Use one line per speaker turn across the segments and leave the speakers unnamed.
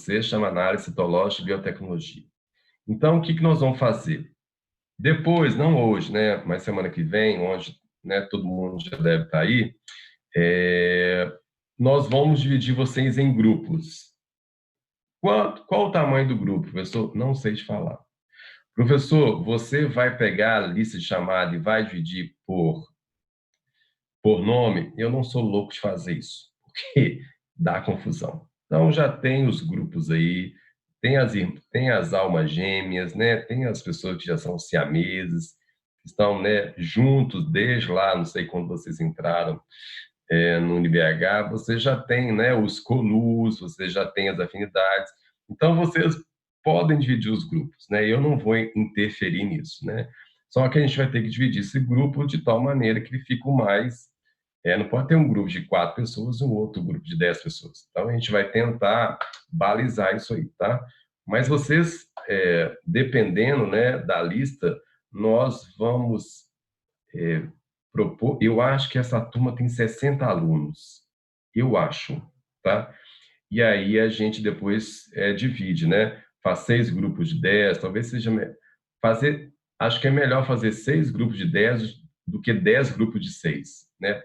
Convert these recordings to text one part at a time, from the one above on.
você, chama análise citológica e biotecnologia. Então, o que nós vamos fazer? Depois, não hoje, né, mas semana que vem, onde, né, todo mundo já deve estar aí, nós vamos dividir vocês em grupos. Qual o tamanho do grupo, professor? Não sei te falar. Professor, você vai pegar a lista de chamada e vai dividir por nome? Eu não sou louco de fazer isso, porque dá confusão. Então, já tem os grupos aí, tem as almas gêmeas, né? Tem as pessoas que já são siameses, que estão, né, juntos desde lá, não sei quando vocês entraram no UniBH, você já tem, né, os colus, você já tem as afinidades. Então, vocês podem dividir os grupos, né? Eu não vou interferir nisso, né? Só que a gente vai ter que dividir esse grupo de tal maneira que ele fique o mais... não pode ter um grupo de 4 pessoas e um outro grupo de 10 pessoas. Então, a gente vai tentar balizar isso aí, tá? Mas vocês, dependendo, né, da lista, nós vamos propor... Eu acho que essa turma tem 60 alunos. Eu acho, tá? E aí a gente depois divide, né? Faz 6 grupos de 10, talvez seja... Fazer... Acho que é melhor fazer 6 grupos de 10 do que 10 grupos de 6, né?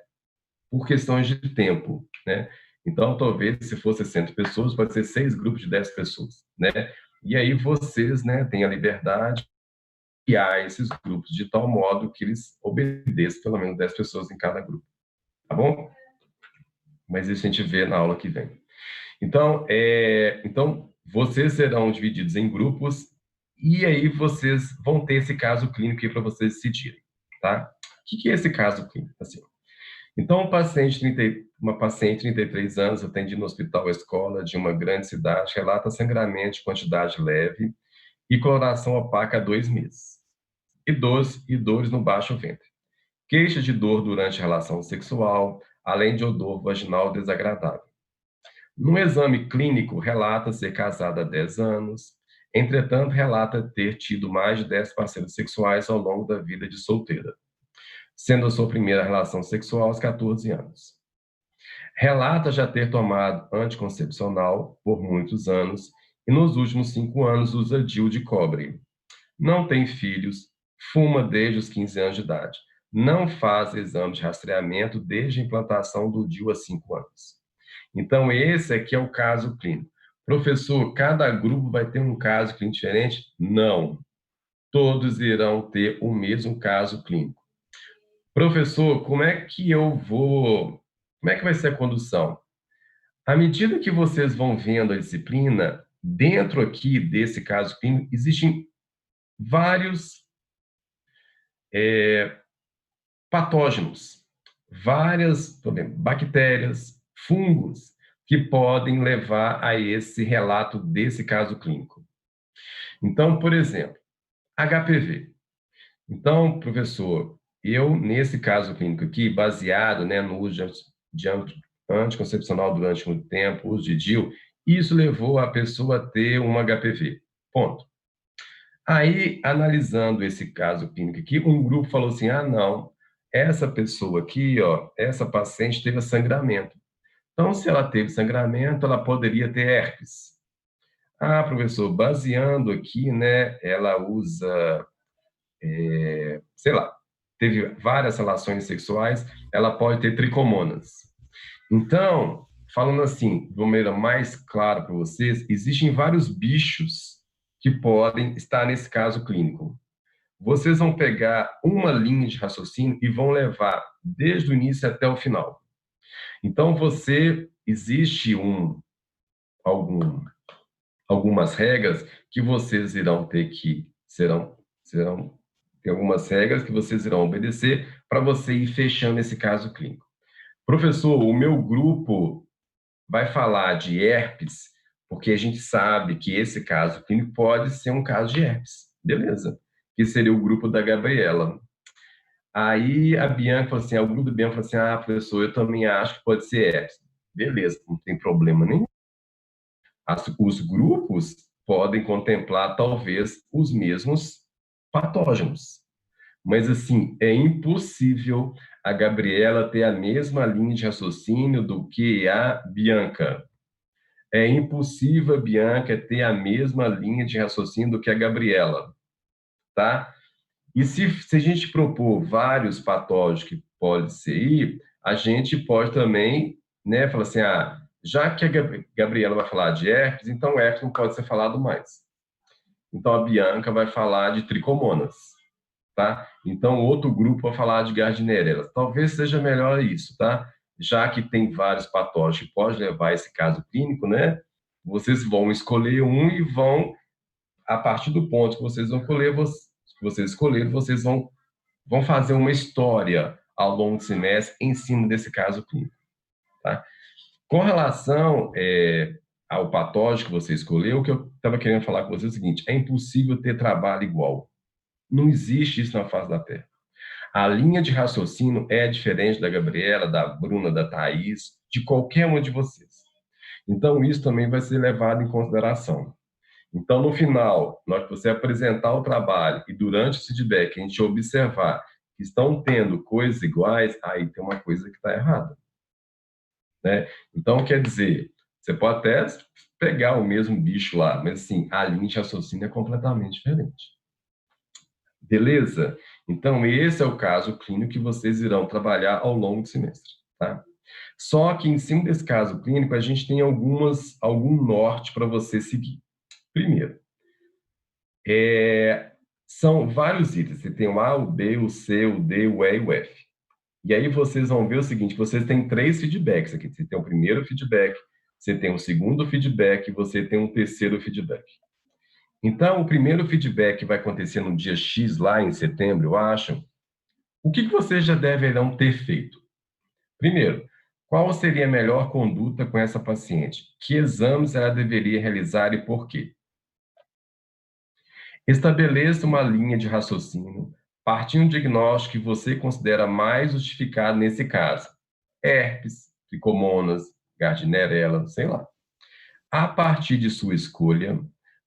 Por questões de tempo, né? Então, talvez, se for 60 pessoas, pode ser 6 grupos de 10 pessoas, né? E aí vocês, né, têm a liberdade de criar esses grupos de tal modo que eles obedeçam pelo menos 10 pessoas em cada grupo, tá bom? Mas isso a gente vê na aula que vem. Então, vocês serão divididos em grupos e aí vocês vão ter esse caso clínico aí para vocês decidirem, tá? O que é esse caso clínico? Assim, então, uma paciente de 33 anos, atendida no hospital escola de uma grande cidade, relata sangramento de quantidade leve e coloração opaca há 2 meses. E dores no baixo ventre. Queixa de dor durante a relação sexual, além de odor vaginal desagradável. No exame clínico, relata ser casada há 10 anos, entretanto, relata ter tido mais de 10 parceiros sexuais ao longo da vida de solteira, sendo a sua primeira relação sexual aos 14 anos. Relata já ter tomado anticoncepcional por muitos anos e nos últimos 5 anos usa DIU de cobre. Não tem filhos, fuma desde os 15 anos de idade. Não faz exame de rastreamento desde a implantação do DIU há 5 anos. Então, esse aqui é o caso clínico. Professor, cada grupo vai ter um caso clínico diferente? Não. Todos irão ter o mesmo caso clínico. Professor, como é que vai ser a condução? À medida que vocês vão vendo a disciplina, dentro aqui desse caso clínico, existem vários patógenos, várias bactérias, fungos, que podem levar a esse relato desse caso clínico. Então, por exemplo, HPV. Então, professor, nesse caso clínico aqui, baseado, né, no uso de anticoncepcional durante muito tempo, uso de DIU, isso levou a pessoa a ter um HPV. Ponto. Aí, analisando esse caso clínico aqui, um grupo falou assim, não, essa pessoa aqui, ó, essa paciente teve sangramento. Então, se ela teve sangramento, ela poderia ter herpes. Professor, baseando aqui, né, ela usa, sei lá, teve várias relações sexuais, ela pode ter tricomonas. Então, falando assim, de uma maneira mais clara para vocês, existem vários bichos que podem estar nesse caso clínico. Vocês vão pegar uma linha de raciocínio e vão levar desde o início até o final. Então, existe algumas regras que vocês irão ter tem algumas regras que vocês irão obedecer para você ir fechando esse caso clínico. Professor, o meu grupo vai falar de herpes, porque a gente sabe que esse caso clínico pode ser um caso de herpes. Beleza. Que seria o grupo da Gabriela. Aí a Bianca falou assim, o grupo da Bianca falou assim, professor, eu também acho que pode ser herpes. Beleza, não tem problema nenhum. Os grupos podem contemplar, talvez, os mesmos patógenos. Mas, assim, é impossível a Gabriela ter a mesma linha de raciocínio do que a Bianca. É impossível a Bianca ter a mesma linha de raciocínio do que a Gabriela, tá? E se a gente propor vários patógenos que pode ser aí, a gente pode também, né, falar assim, já que a Gabriela vai falar de herpes, então herpes não pode ser falado mais. Então a Bianca vai falar de tricomonas, tá? Então outro grupo vai falar de Gardnerella. Talvez seja melhor isso, tá? Já que tem vários patógenos que pode levar a esse caso clínico, né? Vocês vão escolher um e vão, a partir do ponto que vocês vão escolher, que vocês escolheram, vocês vão fazer uma história ao longo do semestre em cima desse caso clínico, tá? Com relação ao patógeno que você escolheu, o que eu estava querendo falar com você é o seguinte: é impossível ter trabalho igual. Não existe isso na face da Terra. A linha de raciocínio é diferente da Gabriela, da Bruna, da Thaís, de qualquer uma de vocês. Então, isso também vai ser levado em consideração. Então, no final, na hora que você apresentar o trabalho e durante o feedback a gente observar que estão tendo coisas iguais, aí tem uma coisa que está errada, né? Então, quer dizer, você pode até pegar o mesmo bicho lá, mas assim, a linha de raciocínio é completamente diferente. Beleza? Então, esse é o caso clínico que vocês irão trabalhar ao longo do semestre, tá? Só que em cima desse caso clínico, a gente tem algum norte para você seguir. Primeiro, são vários itens. Você tem o A, o B, o C, o D, o E e o F. E aí vocês vão ver o seguinte, vocês têm 3 feedbacks aqui. Você tem o primeiro feedback, você tem o segundo feedback e você tem um terceiro feedback. Então, o primeiro feedback vai acontecer no dia X, lá em setembro, eu acho. O que vocês já deverão ter feito? Primeiro, qual seria a melhor conduta com essa paciente? Que exames ela deveria realizar e por quê? Estabeleça uma linha de raciocínio, partindo do diagnóstico que você considera mais justificado nesse caso. Herpes, tricomonas, Gardnerella, sei lá. A partir de sua escolha,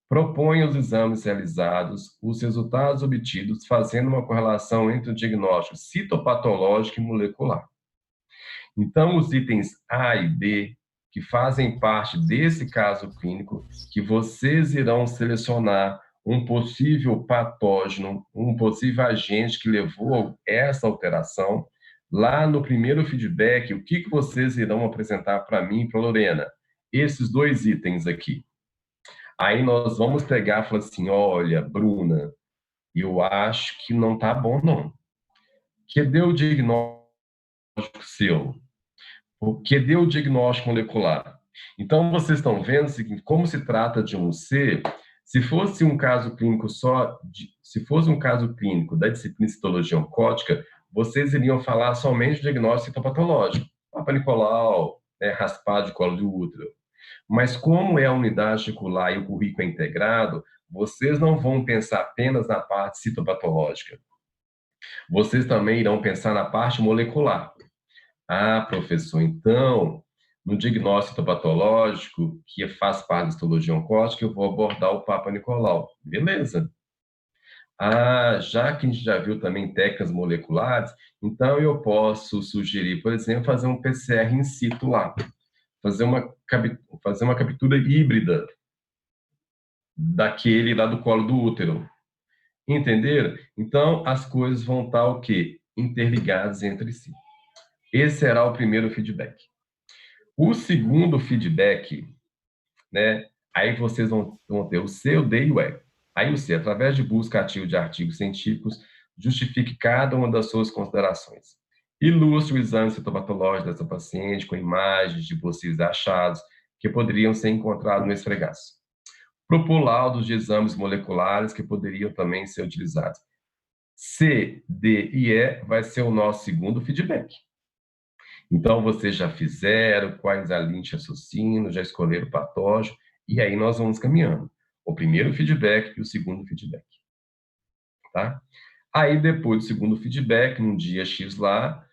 proponha os exames realizados, os resultados obtidos, fazendo uma correlação entre o diagnóstico citopatológico e molecular. Então, os itens A e B, que fazem parte desse caso clínico, que vocês irão selecionar um possível patógeno, um possível agente que levou a essa alteração, lá no primeiro feedback, o que vocês irão apresentar para mim e para a Lorena? Esses 2 itens aqui. Aí nós vamos pegar e falar assim, olha, Bruna, eu acho que não está bom, não. Que deu o diagnóstico seu? O que deu o diagnóstico molecular? Então, vocês estão vendo o seguinte, como se trata de um C, se fosse um caso clínico se fosse um caso clínico da disciplina de citologia oncótica, vocês iriam falar somente do diagnóstico citopatológico, Papa Nicolau, né, raspado de colo de útero. Mas como é a unidade articular e o currículo é integrado, vocês não vão pensar apenas na parte citopatológica. Vocês também irão pensar na parte molecular. Professor, então, no diagnóstico patológico, que faz parte da histologia oncótica, eu vou abordar o Papa Nicolau. Beleza. Já que a gente já viu também técnicas moleculares, então eu posso sugerir, por exemplo, fazer um PCR in situ lá, fazer uma captura híbrida daquele lá do colo do útero. Entenderam? Então, as coisas vão estar o quê? Interligadas entre si. Esse será o primeiro feedback. O segundo feedback, né? Aí vocês vão ter o C, o D e o E. Aí o C, através de busca ativa de artigos científicos, justifique cada uma das suas considerações. Ilustre o exame citopatológico dessa paciente com imagens de possíveis achados que poderiam ser encontrados no esfregaço. Propor laudos de exames moleculares que poderiam também ser utilizados. C, D e E vai ser o nosso segundo feedback. Então, vocês já fizeram quais a linha de raciocínio, já escolheram o patógeno, e aí nós vamos caminhando. O primeiro feedback e o segundo feedback. Tá? Aí, depois do segundo feedback, num dia X lá,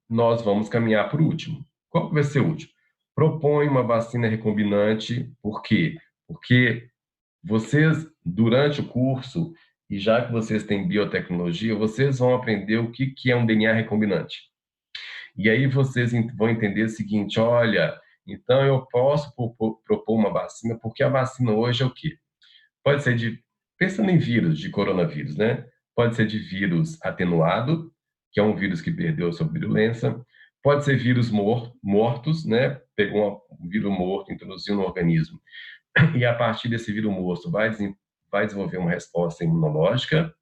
nós vamos caminhar para o último. Qual que vai ser o último? Propõe uma vacina recombinante, por quê? Porque vocês, durante o curso, e já que vocês têm biotecnologia, vocês vão aprender o que é um DNA recombinante. E aí vocês vão entender o seguinte, olha, Então, eu posso propor uma vacina, porque a vacina hoje é o quê? Pode ser pensando em vírus, de coronavírus, né? Pode ser de vírus atenuado, que é um vírus que perdeu a sua virulência. Pode ser vírus mortos, né? Pegou um vírus morto, introduziu no organismo. E a partir desse vírus morto vai desenvolver uma resposta imunológica.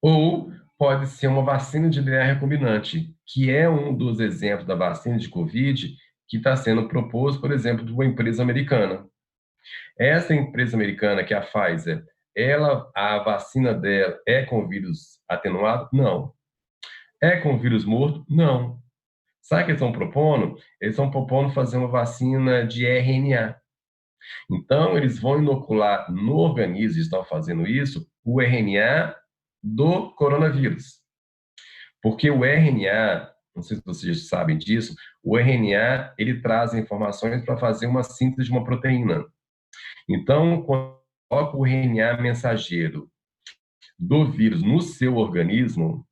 Ou pode ser uma vacina de DNA recombinante, que é um dos exemplos da vacina de Covid que está sendo proposto, por exemplo, de uma empresa americana. Essa empresa americana, que é a Pfizer, a vacina dela é com vírus atenuado? Não. É com vírus morto? Não. Sabe o que eles estão propondo? Eles estão propondo fazer uma vacina de RNA. Então, eles vão inocular no organismo, estão fazendo isso, o RNA do coronavírus. Porque o RNA, não sei se vocês sabem disso, o RNA, ele traz informações para fazer uma síntese de uma proteína. Então, quando coloca o RNA mensageiro do vírus no seu organismo,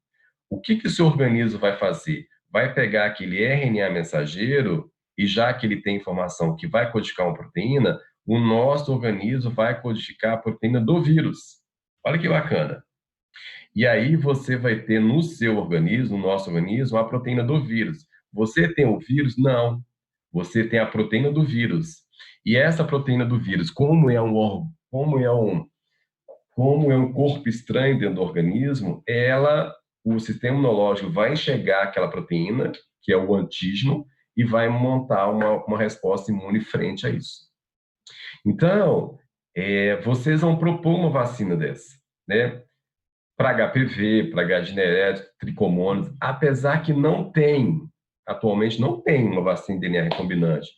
o que o seu organismo vai fazer? Vai pegar aquele RNA mensageiro e já que ele tem informação que vai codificar uma proteína, o nosso organismo vai codificar a proteína do vírus. Olha que bacana. E aí você vai ter no seu organismo, no nosso organismo, a proteína do vírus. Você tem o vírus? Não. Você tem a proteína do vírus. E essa proteína do vírus, como é um corpo estranho dentro do organismo, o sistema imunológico vai enxergar aquela proteína, que é o antígeno, e vai montar uma resposta imune frente a isso. Então, vocês vão propor uma vacina dessa, né? Para HPV, para H. genético, tricomonas, apesar que atualmente não tem uma vacina de DNA recombinante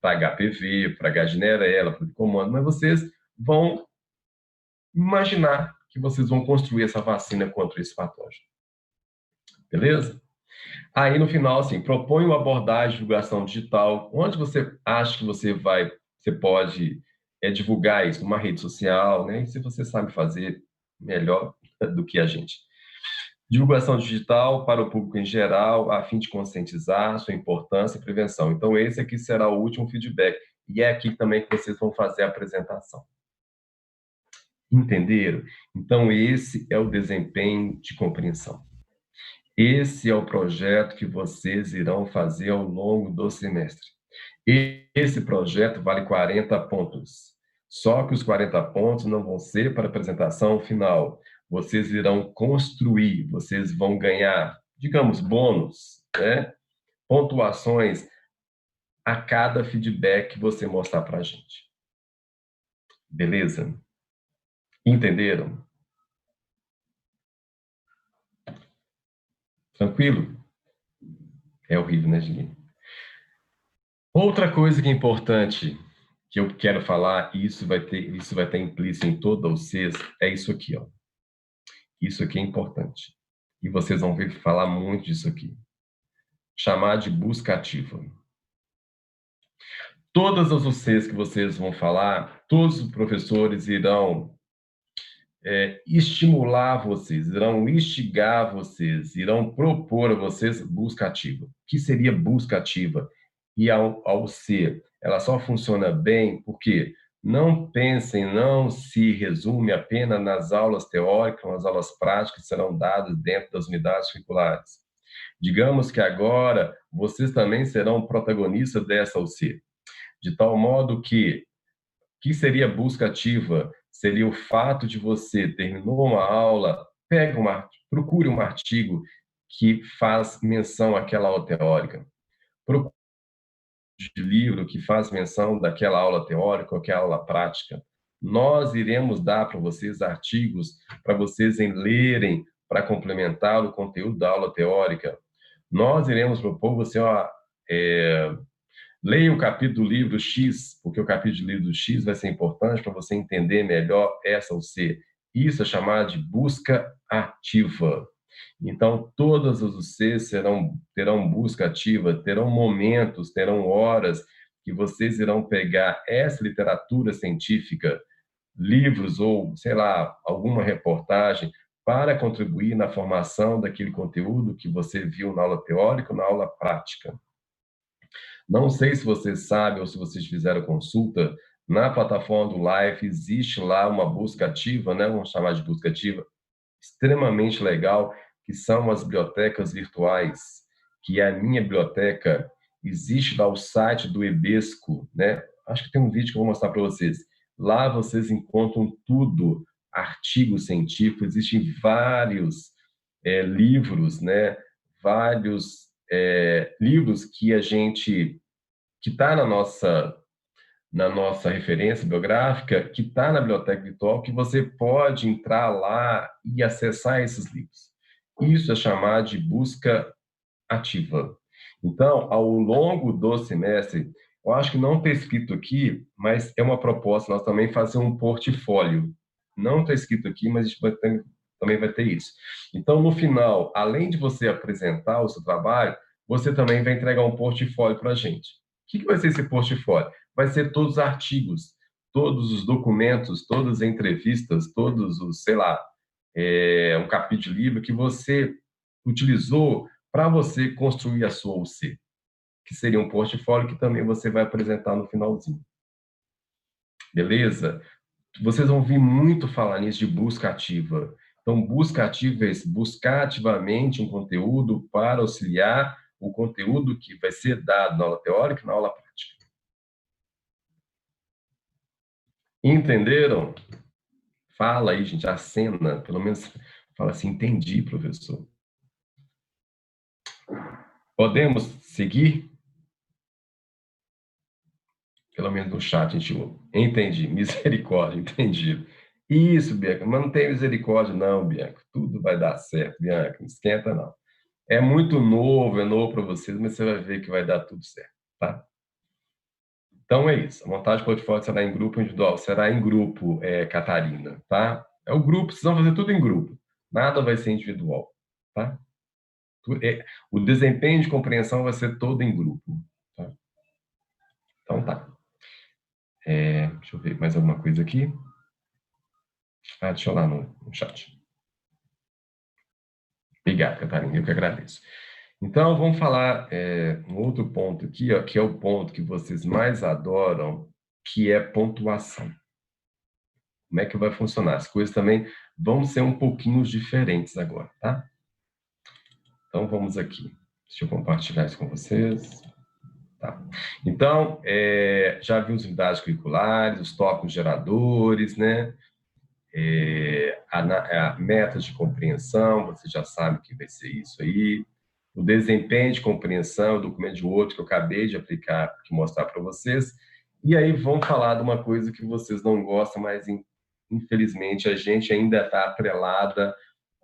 para HPV, para H. genético, para tricomonas, mas vocês vão imaginar que vocês vão construir essa vacina contra esse patógeno. Beleza? Aí, no final, assim, propõe uma abordagem de divulgação digital, onde você acha que você pode divulgar isso numa rede social, né? E se você sabe fazer melhor do que a gente. Divulgação digital para o público em geral, a fim de conscientizar sua importância e prevenção. Então, esse aqui será o último feedback. E é aqui também que vocês vão fazer a apresentação. Entenderam? Então, esse é o desempenho de compreensão. Esse é o projeto que vocês irão fazer ao longo do semestre. Esse projeto vale 40 pontos. Só que os 40 pontos não vão ser para a apresentação final. Vocês irão construir, vocês vão ganhar, digamos, bônus, né? Pontuações a cada feedback que você mostrar para a gente. Beleza? Entenderam? Tranquilo? É horrível, né, Gui? Outra coisa que é importante que eu quero falar, e isso vai estar implícito em todos vocês, é isso aqui, ó. Isso aqui é importante. E vocês vão ver falar muito disso aqui. Chamar de busca ativa. Todas as vocês que vocês vão falar, todos os professores irão estimular vocês, irão instigar vocês, irão propor a vocês busca ativa. O que seria busca ativa? E ao ser, ela só funciona bem porque não se resume apenas nas aulas teóricas, nas aulas práticas que serão dadas dentro das unidades curriculares. Digamos que agora vocês também serão protagonistas dessa UC, de tal modo que seria busca ativa? Seria o fato de você terminou uma aula, procure um artigo que faz menção àquela aula teórica. Procure um livro que faz menção daquela aula teórica ou aquela aula prática. Nós iremos dar para vocês artigos para vocês lerem para complementar o conteúdo da aula teórica. Nós iremos propor você, leia o capítulo do livro X, porque o capítulo do livro X vai ser importante para você entender melhor essa ou C. Isso é chamado de busca ativa. Então, todas as UCs terão busca ativa, terão momentos, terão horas que vocês irão pegar essa literatura científica, livros ou, sei lá, alguma reportagem, para contribuir na formação daquele conteúdo que você viu na aula teórica ou na aula prática. Não sei se vocês sabem ou se vocês fizeram consulta, na plataforma do Life existe lá uma busca ativa, né? Vamos chamar de busca ativa, extremamente legal, que são as bibliotecas virtuais, que é a minha biblioteca. Existe lá o site do Ebesco, né? Acho que tem um vídeo que eu vou mostrar para vocês. Lá vocês encontram tudo, artigos científicos, existem vários livros, né? Vários livros que a gente que está na nossa referência biográfica, que está na biblioteca virtual, que você pode entrar lá e acessar esses livros. Isso é chamado de busca ativa. Então, ao longo do semestre, eu acho que não está escrito aqui, mas é uma proposta, nós também fazer um portfólio. Não está escrito aqui, mas a gente também vai ter isso. Então, no final, além de você apresentar o seu trabalho, você também vai entregar um portfólio para a gente. O que vai ser esse portfólio? Vai ser todos os artigos, todos os documentos, todas as entrevistas, todos os, sei lá, um capítulo de livro que você utilizou para você construir a sua UC, que seria um portfólio que também você vai apresentar no finalzinho. Beleza? Vocês vão ouvir muito falar nisso de busca ativa. Então, busca ativa é buscar ativamente um conteúdo para auxiliar o conteúdo que vai ser dado na aula teórica e na aula prática. Entenderam? Fala aí, gente, acena, pelo menos fala assim, entendi, professor. Podemos seguir? Pelo menos no chat a gente ouve. Entendi, misericórdia, entendi. Isso, Bianca, mas não tem misericórdia não, Bianca. Tudo vai dar certo, Bianca, não esquenta não. É muito novo, é novo para vocês, mas você vai ver que vai dar tudo certo, tá? Então é isso. A montagem de portfólio será em grupo individual, será em grupo, Catarina, tá? É o grupo, vocês vão fazer tudo em grupo. Nada vai ser individual, tá? O desempenho de compreensão vai ser todo em grupo, tá? Então tá. Deixa eu ver mais alguma coisa aqui. Deixa eu lá no chat. Obrigado, Catarina, eu que agradeço. Então, vamos falar um outro ponto aqui, ó, que é o ponto que vocês mais adoram, que é pontuação. Como é que vai funcionar? As coisas também vão ser um pouquinho diferentes agora, tá? Então, vamos aqui. Deixa eu compartilhar isso com vocês. Tá. Então, já vimos unidades curriculares, os tópicos geradores, né? A metas de compreensão, você já sabe que vai ser isso aí. O desempenho de compreensão, o documento de Word que eu acabei de aplicar, de mostrar para vocês. E aí vamos falar de uma coisa que vocês não gostam, mas infelizmente a gente ainda está atrelada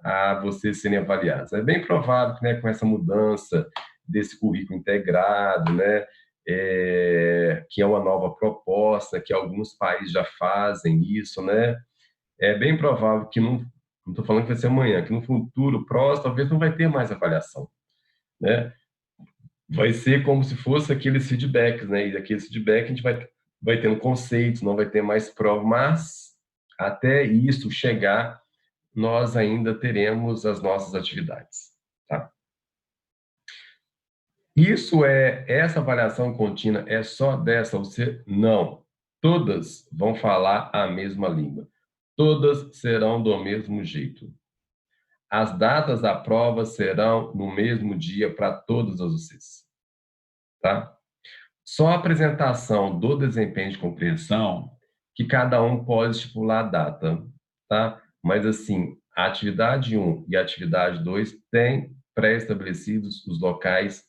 a vocês serem avaliados. É bem provável que, né, com essa mudança desse currículo integrado, né, que é uma nova proposta, que alguns países já fazem isso, né, é bem provável que não estou falando que vai ser amanhã, que no futuro próximo talvez não vai ter mais avaliação, né? Vai ser como se fosse aqueles feedbacks, né? E aqueles feedbacks a gente vai tendo conceitos, não vai ter mais prova, mas até isso chegar, nós ainda teremos as nossas atividades, tá? Essa avaliação contínua é só dessa você? Não. Todas vão falar a mesma língua. Todas serão do mesmo jeito. As datas da prova serão no mesmo dia para todas as UCs, tá? Só a apresentação do desempenho de compreensão que cada um pode estipular a data, tá? Mas, assim, a atividade 1 e a atividade 2 têm pré-estabelecidos os locais,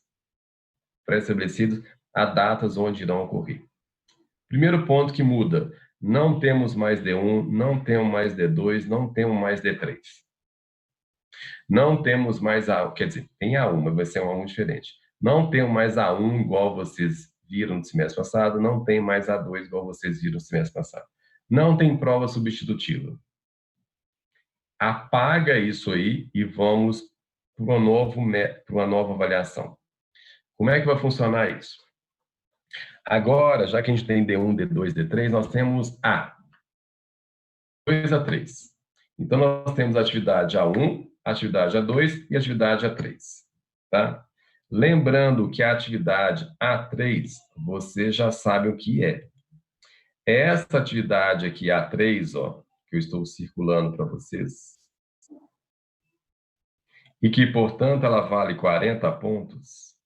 pré-estabelecidos as datas onde irão ocorrer. Primeiro ponto que muda, não temos mais D1, não temos mais D2, não temos mais D3. Não temos mais A1, quer dizer, tem A1, mas vai ser um A1 diferente. Não temos mais A1 igual vocês viram no semestre passado, não tem mais A2 igual vocês viram no semestre passado. Não tem prova substitutiva. Apaga isso aí e vamos para uma nova avaliação. Como é que vai funcionar isso? Agora, já que a gente tem D1, D2, D3, nós temos A2 a 3. Então, nós temos a atividade A1, atividade A2 e atividade A3. Tá? Lembrando que a atividade A3, você já sabe o que é. Essa atividade aqui, A3, ó, que eu estou circulando para vocês, e que, portanto, ela vale 40 pontos,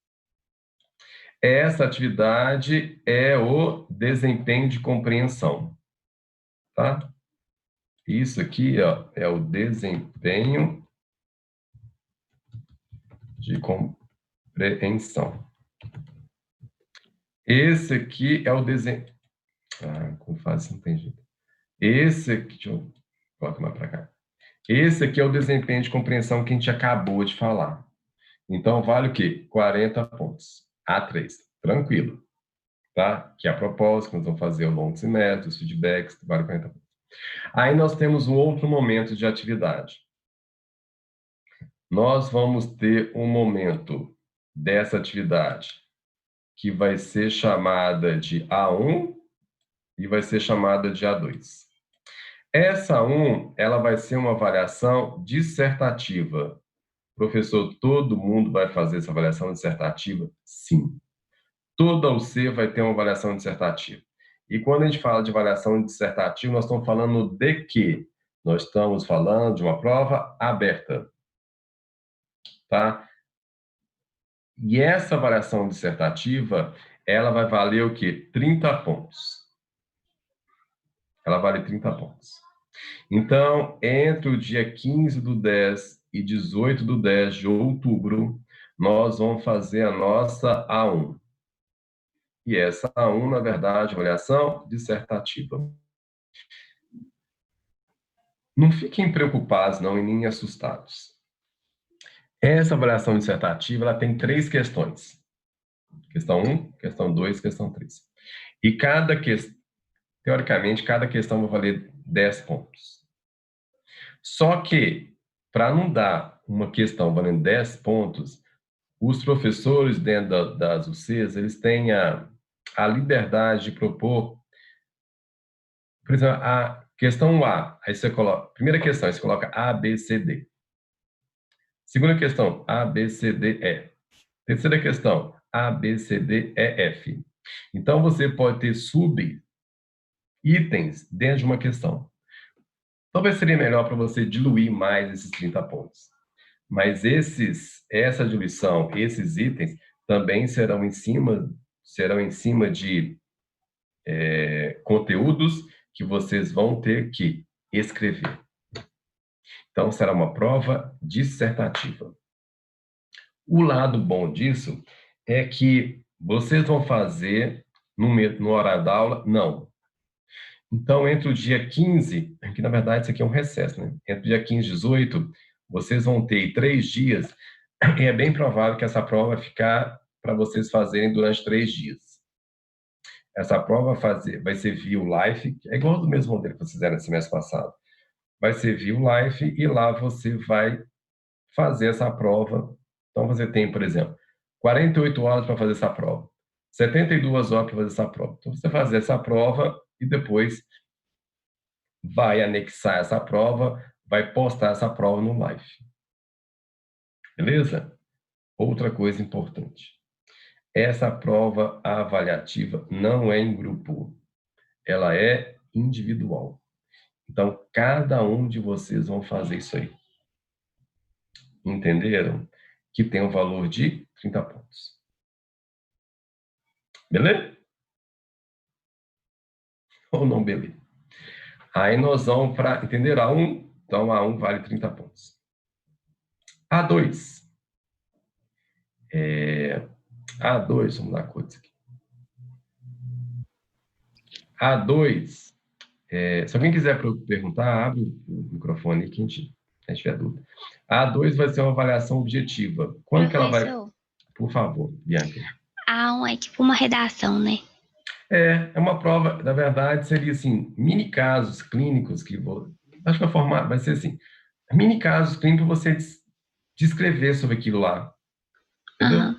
essa atividade é o desempenho de compreensão, tá? Isso aqui, ó, é o desempenho de compreensão. Esse aqui é o desempenho... Ah, como faz, não tem jeito. Esse aqui, deixa eu colocar mais para cá. Esse aqui é o desempenho de compreensão que a gente acabou de falar. Então, vale o quê? 40 pontos. A3. Tranquilo. Tá? Que é a proposta que nós vamos fazer ao longo do semestre, os feedbacks, vale 40 pontos. Aí nós temos um outro momento de atividade. Nós vamos ter um momento dessa atividade que vai ser chamada de A1 e vai ser chamada de A2. Essa 1, ela vai ser uma avaliação dissertativa. Professor, todo mundo vai fazer essa avaliação dissertativa? Sim. Toda UC vai ter uma avaliação dissertativa. E quando a gente fala de avaliação dissertativa, nós estamos falando de quê? Nós estamos falando de uma prova aberta, tá? E essa avaliação dissertativa, ela vai valer o quê? 30 pontos. Ela vale 30 pontos. Então, entre o dia 15 do 10 e 18 do 10 de outubro, nós vamos fazer a nossa A1. E essa A1, na verdade, avaliação dissertativa. Não fiquem preocupados, não, e nem assustados. Essa avaliação dissertativa, ela tem 3 questões. Questão 1, questão 2, questão 3. E cada questão, teoricamente, cada questão vai valer 10 pontos. Só que, para não dar uma questão valendo 10 pontos, os professores dentro das UCs, eles têm a liberdade de propor, por exemplo, a questão A, aí você coloca, primeira questão, aí você coloca A, B, C, D. Segunda questão, A, B, C, D, E. Terceira questão, A, B, C, D, E, F. Então, você pode ter sub-itens dentro de uma questão. Talvez seria melhor para você diluir mais esses 30 pontos. Mas essa diluição, esses itens, também serão em cima de conteúdos que vocês vão ter que escrever. Então, será uma prova dissertativa. O lado bom disso é que vocês vão fazer no horário da aula? Não. Então, entre o dia 15, que na verdade isso aqui é um recesso, né? Entre o dia 15 e 18, vocês vão ter 3 dias, e é bem provável que essa prova vai ficar para vocês fazerem durante 3 dias. Essa prova vai ser via live, é igual do mesmo modelo que vocês fizeram no semestre passado. Vai ser via live e lá você vai fazer essa prova. Então, você tem, por exemplo, 48 horas para fazer essa prova, 72 horas para fazer essa prova. Então, você fazer essa prova e depois vai anexar essa prova, vai postar essa prova no live. Beleza? Outra coisa importante. Essa prova avaliativa não é em grupo. Ela é individual. Então, cada um de vocês vão fazer isso aí. Entenderam? Que tem um valor de 30 pontos. Beleza? Ou não, beleza? Aí nós vamos para, entender? A1, então A1 vale 30 pontos. A2. A2, vamos dar coisa aqui. A2, se alguém quiser perguntar, abre o microfone que a gente tiver dúvida. A2 vai ser uma avaliação objetiva. Quando que ela vai... Por favor, Bianca.
A1 é tipo uma redação, né?
É uma prova, na verdade, seria assim, mini casos clínicos que acho que o formato vai ser assim, mini casos clínicos você descrever sobre aquilo lá. Entendeu?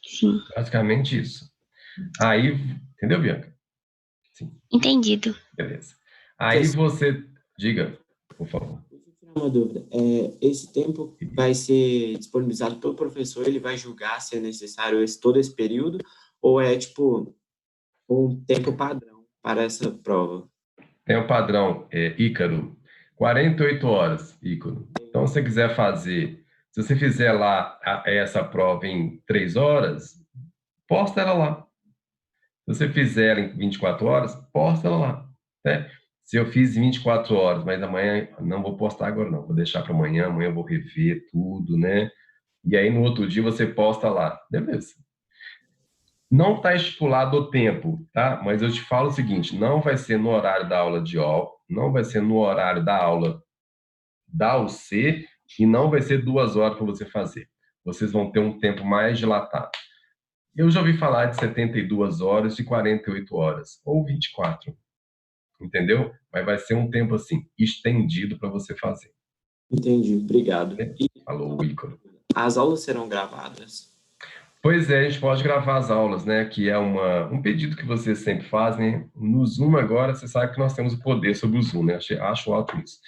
Sim.
Basicamente isso. Aí, entendeu, Bianca?
Sim. Entendido.
Beleza. Aí você, diga, por favor.
Uma dúvida. Esse tempo vai ser disponibilizado pelo professor, ele vai julgar se é necessário todo esse período, ou é, tipo, um tempo padrão para essa prova?
Tem o padrão, Ícaro, 48 horas, Ícaro. Então, se você quiser fazer, se você fizer lá essa prova em 3 horas, posta ela lá. Se você fizer ela em 24 horas, posta ela lá, né? Se eu fiz em 24 horas, mas amanhã não vou postar agora não, vou deixar para amanhã, amanhã eu vou rever tudo, né? E aí no outro dia você posta lá, beleza. Não está estipulado o tempo, tá? Mas eu te falo o seguinte, não vai ser no horário da aula de OL, não vai ser no horário da aula da UC e não vai ser 2 horas para você fazer. Vocês vão ter um tempo mais dilatado. Eu já ouvi falar de 72 horas, de 48 horas, ou 24, entendeu? Mas vai ser um tempo, assim, estendido para você fazer.
Entendi, obrigado. E
Falou, Ícaro.
as aulas serão gravadas?
Pois é, a gente pode gravar as aulas, né? Que é um pedido que vocês sempre fazem. No Zoom agora, você sabe que nós temos o poder sobre o Zoom, né? Acho alto isso.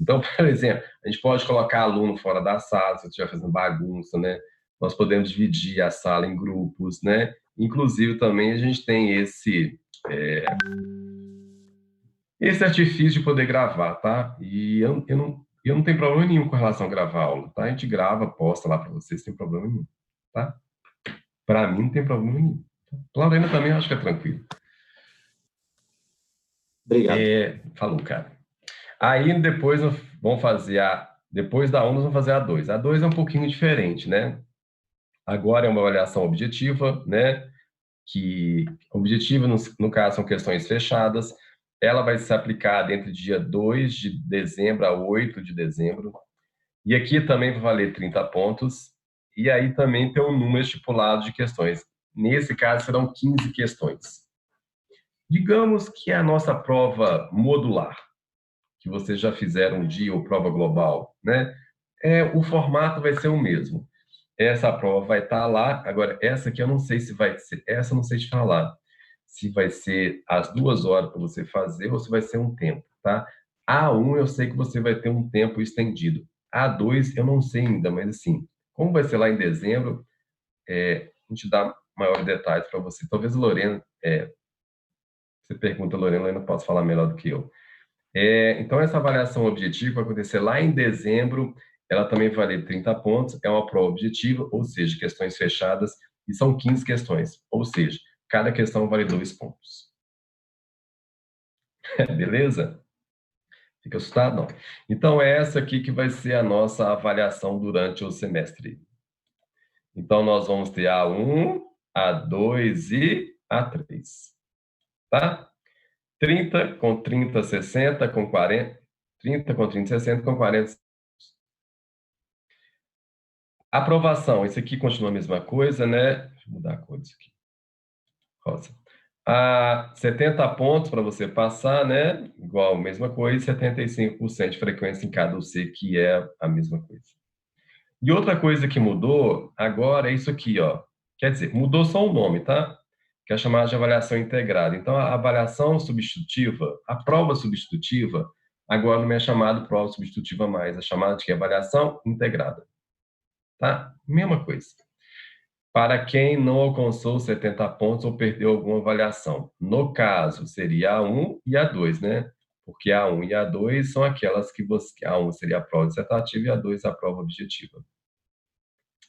Então, por exemplo, a gente pode colocar aluno fora da sala, se estiver fazendo bagunça, né? Nós podemos dividir a sala em grupos, né? Inclusive, também a gente tem esse artifício de poder gravar, tá? E eu não tenho problema nenhum com relação a gravar a aula, tá? A gente grava, posta lá para vocês, sem problema nenhum, tá? Para mim não tem problema nenhum. Lorena também eu acho que é tranquilo.
Obrigado.
Falou, cara. Aí depois vamos fazer depois da 1 nós vamos fazer a 2. A 2 é um pouquinho diferente, né? Agora é uma avaliação objetiva, né? Que objetiva, no caso, são questões fechadas. Ela vai ser aplicada entre dia 2 de dezembro a 8 de dezembro. E aqui também vai valer 30 pontos. E aí também tem um número estipulado de questões. Nesse caso, serão 15 questões. Digamos que é a nossa prova modular, que vocês já fizeram um dia, ou prova global, né? O formato vai ser o mesmo. Essa prova vai estar lá. Agora, essa aqui eu não sei se vai ser, essa eu não sei te falar. Se vai ser as 2 horas para você fazer ou se vai ser um tempo, tá? A1 eu sei que você vai ter um tempo estendido. A2 eu não sei ainda, mas assim, como vai ser lá em dezembro, a gente dá maiores detalhes para você. Talvez a Lorena, você pergunta a Lorena não posso falar melhor do que eu. Então, essa avaliação objetiva vai acontecer lá em dezembro, ela também vale 30 pontos, é uma prova objetiva, ou seja, questões fechadas, e são 15 questões, ou seja, cada questão vale 2 pontos. Beleza? Fica assustado? Não. Então, é essa aqui que vai ser a nossa avaliação durante o semestre. Então, nós vamos ter a 1, a 2 e a 3. Tá? 30 com 30, 60 com 40, 30 com 30, 60 com 40. Aprovação, isso aqui continua a mesma coisa, né? Deixa eu mudar a cor disso aqui. Rosa. 70 pontos para você passar, né? Igual, mesma coisa, 75% de frequência em cada UC, que é a mesma coisa. E outra coisa que mudou agora é isso aqui, ó. Quer dizer, mudou só o nome, tá? Que é chamada de avaliação integrada. Então, a avaliação substitutiva, a prova substitutiva, agora não é chamada prova substitutiva mais, é chamada de avaliação integrada. Tá? Mesma coisa. Para quem não alcançou 70 pontos ou perdeu alguma avaliação. No caso, seria a 1 e a 2, né? Porque a 1 e a 2 são aquelas que a 1 seria a prova dissertativa e a 2 a prova objetiva.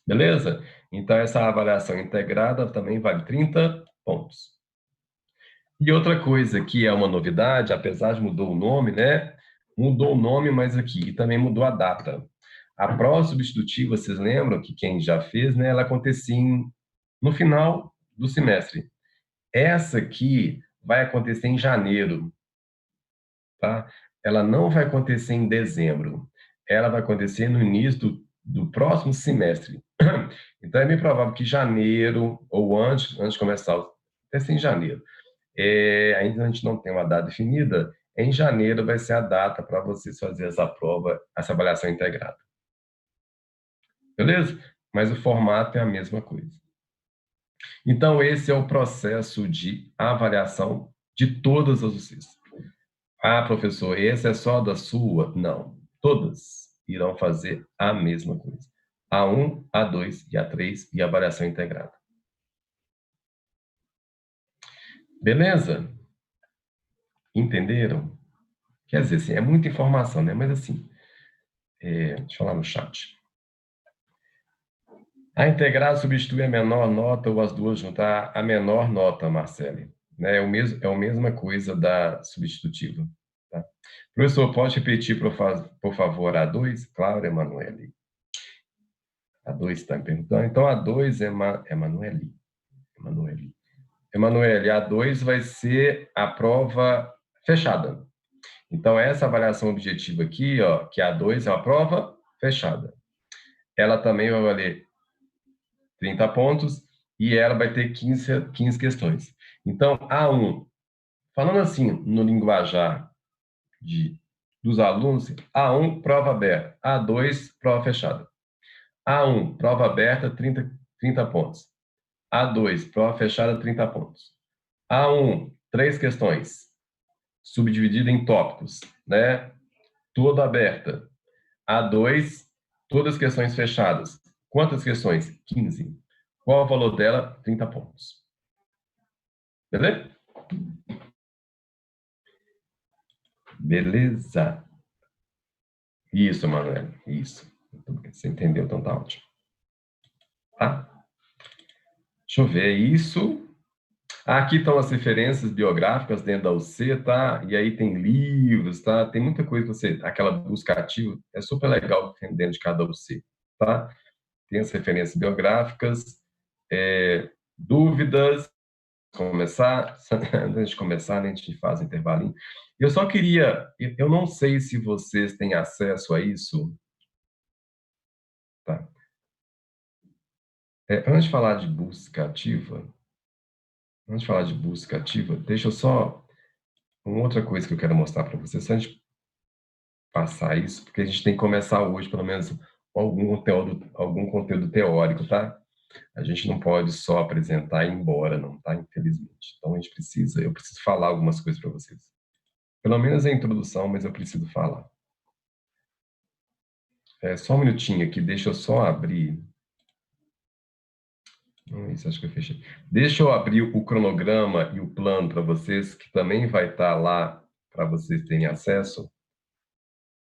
Beleza? Então, essa avaliação integrada também vale 30 pontos. E outra coisa que é uma novidade, apesar de mudou o nome, né? Mudou o nome, mas aqui também mudou a data. A prova substitutiva, vocês lembram que quem já fez, né? Ela acontecia no final do semestre. Essa aqui vai acontecer em janeiro, tá? Ela não vai acontecer em dezembro. Ela vai acontecer no início do próximo semestre. Então, é bem provável que janeiro, ou antes de começar, até ser em janeiro. Ainda a gente não tem uma data definida. Em janeiro vai ser a data para vocês fazerem essa prova, essa avaliação integrada. Beleza? Mas o formato é a mesma coisa. Então, esse é o processo de avaliação de todas as UCs. Ah, professor, esse é só da sua? Não. todas irão fazer a mesma coisa. A1, A2 e A3 e a variação integrada. Beleza? Entenderam? Quer dizer, assim, é muita informação, né? Mas assim, deixa eu lá no chat. A integrada substitui a menor nota ou as duas juntar a menor nota, Marcele. Né? É a mesma coisa da substitutiva. Tá? Professor, pode repetir, por favor, A2? Claro, Emanuele. A2 está me perguntando. Então, A2 é Emanuele. Emanuele, A2 vai ser a prova fechada. Então, essa avaliação objetiva aqui, ó, que A2 é uma prova fechada. Ela também vai valer 30 pontos e ela vai ter 15 questões. Então, A1, falando assim, no linguajar dos alunos, A1, prova aberta. A2, prova fechada. A1, prova aberta, 30 pontos. A2, prova fechada, 30 pontos. A1, 3 questões, subdividida em tópicos, né? Toda aberta. A2, todas as questões fechadas. Quantas questões? 15. Qual o valor dela? 30 pontos. Beleza? Beleza. Isso, Manuel. Isso. Você entendeu, então tá ótimo. Tá? Deixa eu ver isso. Aqui estão as referências biográficas dentro da UC, tá? E aí tem livros, tá? Tem muita coisa que você... Aquela busca ativa é super legal dentro de cada UC, tá? Tem as referências biográficas, dúvidas, começar, antes de começar, a gente faz um intervalinho. Eu só queria, eu não sei se vocês têm acesso a isso, tá? Antes de falar de busca ativa, deixa eu só, uma outra coisa que eu quero mostrar para vocês, só a gente passar isso, porque a gente tem que começar hoje, pelo menos, algum conteúdo teórico, tá? A gente não pode só apresentar e ir embora, não, tá? Infelizmente. Então, eu preciso falar algumas coisas para vocês. Pelo menos a introdução, mas eu preciso falar. Só um minutinho aqui, deixa eu só abrir. Isso, acho que eu fechei. Deixa eu abrir o cronograma e o plano para vocês, que também vai estar lá para vocês terem acesso.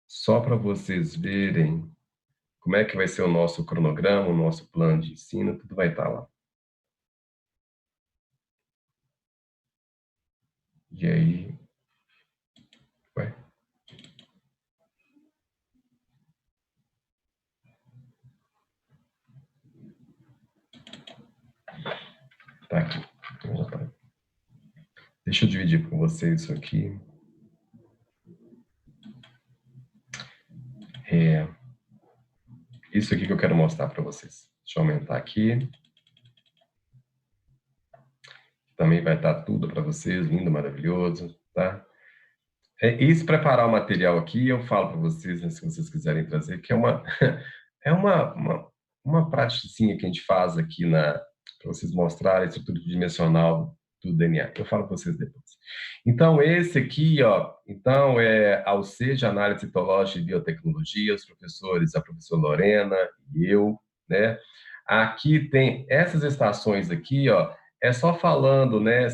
Só para vocês verem como é que vai ser o nosso cronograma, o nosso plano de ensino, tudo vai estar lá. E aí... Ué? Tá aqui. Deixa eu dividir com vocês isso aqui. Isso aqui que eu quero mostrar para vocês. Deixa eu aumentar aqui. Também vai estar tudo para vocês, lindo, maravilhoso, tá? E se preparar o material aqui, eu falo para vocês, né, se vocês quiserem trazer, que é uma praticinha que a gente faz aqui para vocês mostrarem a estrutura dimensional do DNA. Eu falo para vocês depois. Então, esse aqui, ó, então é a UC de Análise Citológica e Biotecnologia, os professores, a professora Lorena e eu, né? Aqui tem essas estações aqui, ó, é só falando, né,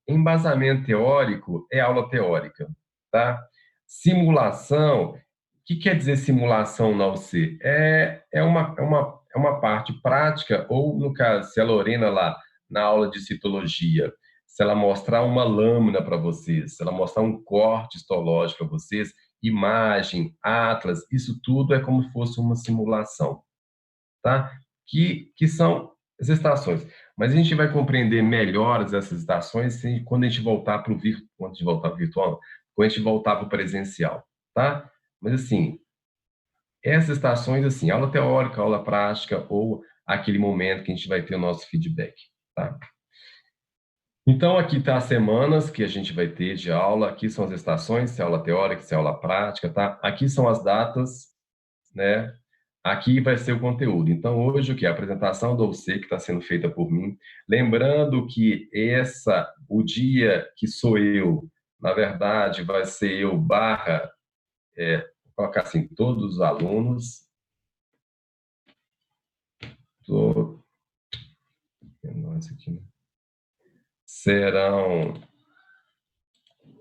embasamento teórico é aula teórica, tá? Simulação, o que quer dizer simulação na UC? É uma parte prática, ou no caso, se a Lorena lá, na aula de citologia, se ela mostrar uma lâmina para vocês, se ela mostrar um corte histológico para vocês, imagem, atlas, isso tudo é como se fosse uma simulação, tá? Que são as estações. Mas a gente vai compreender melhor essas estações quando a gente voltar para o virtual, quando a gente voltar para o presencial, tá? Mas, assim, essas estações, assim, aula teórica, aula prática, ou aquele momento que a gente vai ter o nosso feedback, tá? Então, aqui está as semanas que a gente vai ter de aula, aqui são as estações, se é aula teórica, se é aula prática, tá? Aqui são as datas, né? Aqui vai ser o conteúdo. Então, hoje, o que? A apresentação do OC, que está sendo feita por mim. Lembrando que o dia que sou eu, na verdade, vai ser eu / colocar assim, todos os alunos,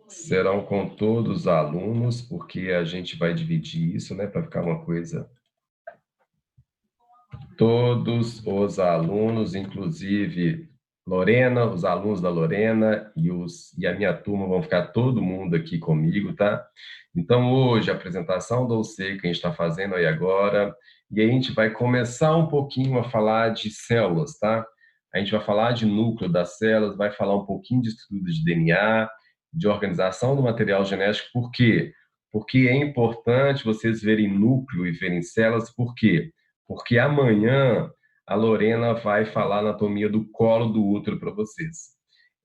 serão com todos os alunos, porque a gente vai dividir isso, né, para ficar uma coisa. Todos os alunos, inclusive Lorena, os alunos da Lorena e a minha turma vão ficar todo mundo aqui comigo, tá? Então, hoje, a apresentação do OC que a gente está fazendo aí agora, e aí a gente vai começar um pouquinho a falar de células, tá? A gente vai falar de núcleo das células, vai falar um pouquinho de estudo de DNA, de organização do material genético. Por quê? Porque é importante vocês verem núcleo e verem células. Por quê? Porque amanhã a Lorena vai falar anatomia do colo do útero para vocês.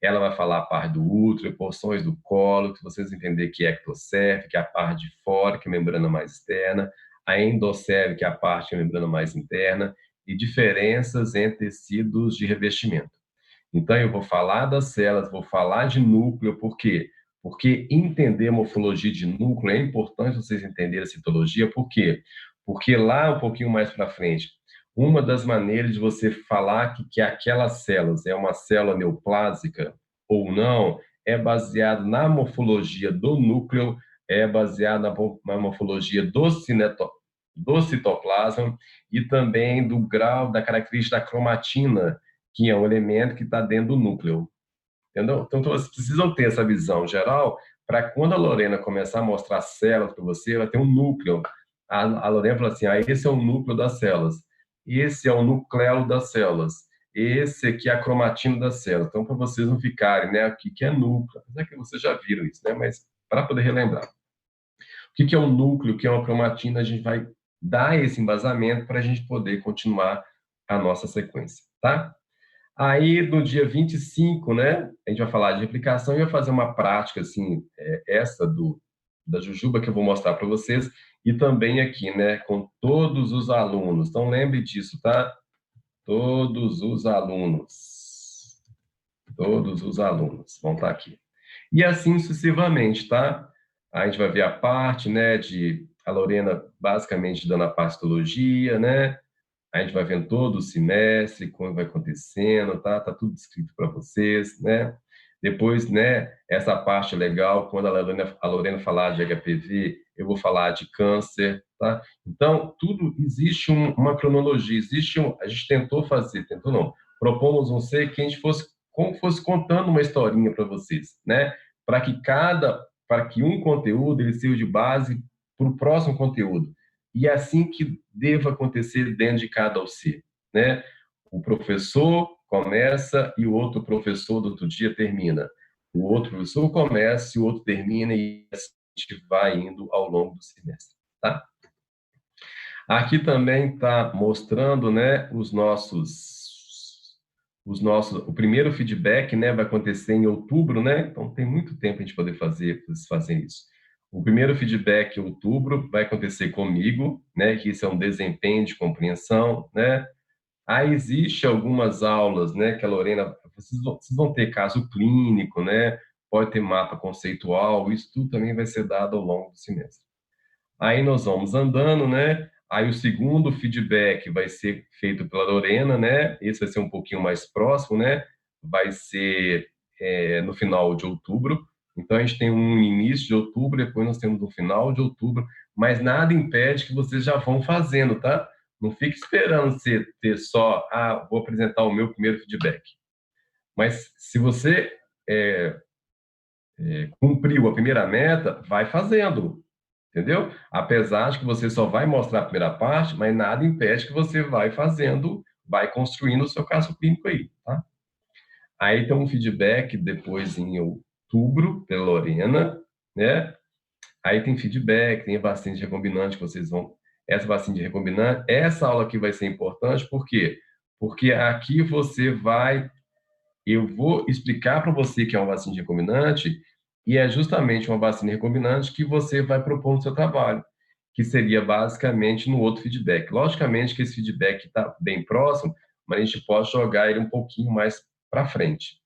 Ela vai falar a parte do útero, porções do colo, que vocês entenderem que é ectocerve, que é a parte de fora, que é a membrana mais externa, a endocerve, que é a parte que é a membrana mais interna, e diferenças entre tecidos de revestimento. Então, eu vou falar das células, vou falar de núcleo, por quê? Porque entender morfologia de núcleo é importante vocês entenderem a citologia, por quê? Porque lá, um pouquinho mais para frente, uma das maneiras de você falar que aquelas células é uma célula neoplásica ou não, é baseado na morfologia do núcleo, é baseado na morfologia do citoplasma e também do grau da característica da cromatina, que é um elemento que está dentro do núcleo. Entendeu? Então, vocês precisam ter essa visão geral para quando a Lorena começar a mostrar células para você, vai ter um núcleo. A Lorena fala assim, esse é o núcleo das células, esse é o nucleolo das células, esse aqui é a cromatina das células. Então, para vocês não ficarem, né, o que é núcleo? Apesar que vocês já viram isso, né, mas para poder relembrar. O que é um núcleo, o que é uma cromatina, a gente vai dar esse embasamento para a gente poder continuar a nossa sequência, tá? Aí, no dia 25, né, a gente vai falar de replicação e vai fazer uma prática, assim, essa da Jujuba, que eu vou mostrar para vocês, e também aqui, né, com todos os alunos. Então, lembre disso, tá? Todos os alunos. Todos os alunos vão estar aqui. E assim sucessivamente, tá? A gente vai ver a parte, né, de a Lorena basicamente dando a pastologia, né? A gente vai vendo todo o semestre, como vai acontecendo, tá? Tá tudo escrito para vocês, né? Depois, né, essa parte legal, quando a Lorena falar de HPV, eu vou falar de câncer, tá? Então, tudo, existe uma cronologia, a gente tentou não, propomos um ser que a gente fosse contando uma historinha para vocês, né? Para que um conteúdo ele sirva de base para o próximo conteúdo. E é assim que deva acontecer dentro de cada OC, né? O professor começa e o outro professor do outro dia termina. O outro professor começa e o outro termina e assim a gente vai indo ao longo do semestre, tá? Aqui também está mostrando, né, o primeiro feedback, né, vai acontecer em outubro, né? Então tem muito tempo a gente poder fazer isso. O primeiro feedback em outubro vai acontecer comigo, né, que isso é um desempenho de compreensão, né? Aí existe algumas aulas, né, que a Lorena, vocês vão ter caso clínico, né? Pode ter mapa conceitual, isso tudo também vai ser dado ao longo do semestre. Aí nós vamos andando, né? Aí o segundo feedback vai ser feito pela Lorena, né? Esse vai ser um pouquinho mais próximo, né? Vai ser no final de outubro. Então, a gente tem um início de outubro, depois nós temos um final de outubro, mas nada impede que vocês já vão fazendo, tá? Não fique esperando você ter só, vou apresentar o meu primeiro feedback. Mas se você cumpriu a primeira meta, vai fazendo, entendeu? Apesar de que você só vai mostrar a primeira parte, mas nada impede que você vai fazendo, vai construindo o seu caso clínico aí, tá? Aí tem um feedback depois em outubro, pela Lorena, né? Aí tem feedback, tem vacina de recombinante que vocês vão... Essa vacina de recombinante, essa aula aqui vai ser importante, por quê? Porque aqui você vai... Eu vou explicar para você que é uma vacina de recombinante e é justamente uma vacina recombinante que você vai propor no seu trabalho, que seria basicamente no outro feedback. Logicamente que esse feedback está bem próximo, mas a gente pode jogar ele um pouquinho mais para frente,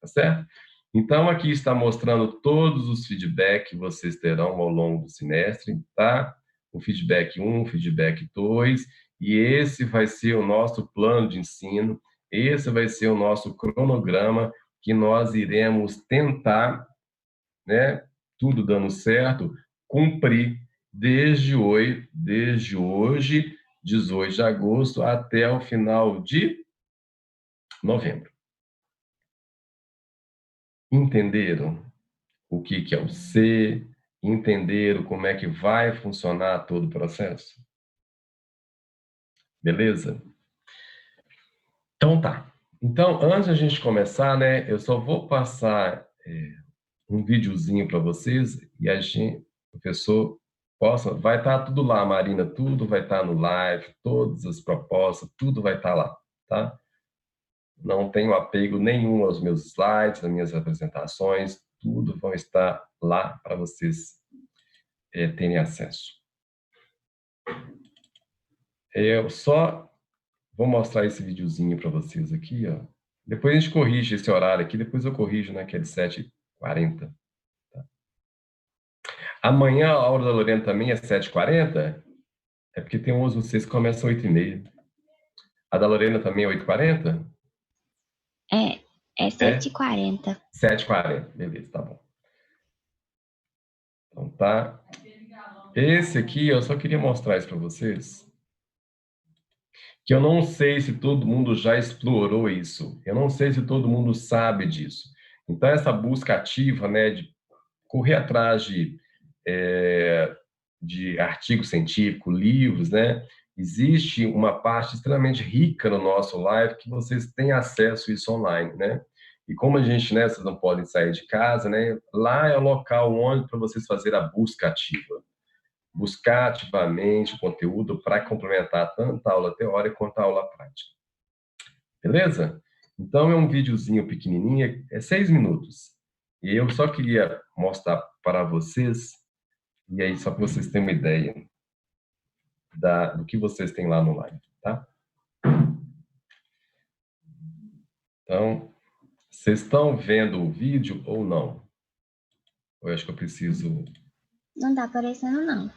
tá certo? Então, aqui está mostrando todos os feedbacks que vocês terão ao longo do semestre, tá? O feedback 1, o feedback 2, e esse vai ser o nosso plano de ensino, esse vai ser o nosso cronograma que nós iremos tentar, né, tudo dando certo, cumprir desde hoje, 18 de agosto, até o final de novembro. Entenderam o que é o C? Entenderam como é que vai funcionar todo o processo? Beleza? Então tá. Então, antes da gente começar, né, eu só vou passar um videozinho para vocês e a gente, o professor, vai estar tudo lá, Marina, tudo vai estar no live, todas as propostas, tudo vai estar lá, tá? Não tenho apego nenhum aos meus slides, às minhas apresentações, tudo vão estar lá para vocês terem acesso. Eu só vou mostrar esse videozinho para vocês aqui, ó. Depois a gente corrige esse horário aqui, depois eu corrijo, né, que é de 7h40. Tá? Amanhã a aula da Lorena também é 7h40? É porque tem uns vocês que começam 8h30. A da Lorena também é 8h40?
É 7h40.
7h40, beleza, tá bom. Então tá. Esse aqui, eu só queria mostrar isso para vocês, que eu não sei se todo mundo já explorou isso. Eu não sei se todo mundo sabe disso. Então, essa busca ativa, né, de correr atrás de artigo científico, livros, né? Existe uma parte extremamente rica no nosso live que vocês têm acesso a isso online, né? E como a gente, né, vocês não podem sair de casa, né? Lá é o local onde para vocês fazer a busca ativa. Buscar ativamente o conteúdo para complementar tanto a aula teórica quanto a aula prática. Beleza? Então, é um videozinho pequenininho, é 6 minutos. E eu só queria mostrar para vocês, e aí só para vocês terem uma ideia do que vocês têm lá no live, tá? Então, vocês estão vendo o vídeo ou não? Eu acho que eu preciso...
Não tá aparecendo, não.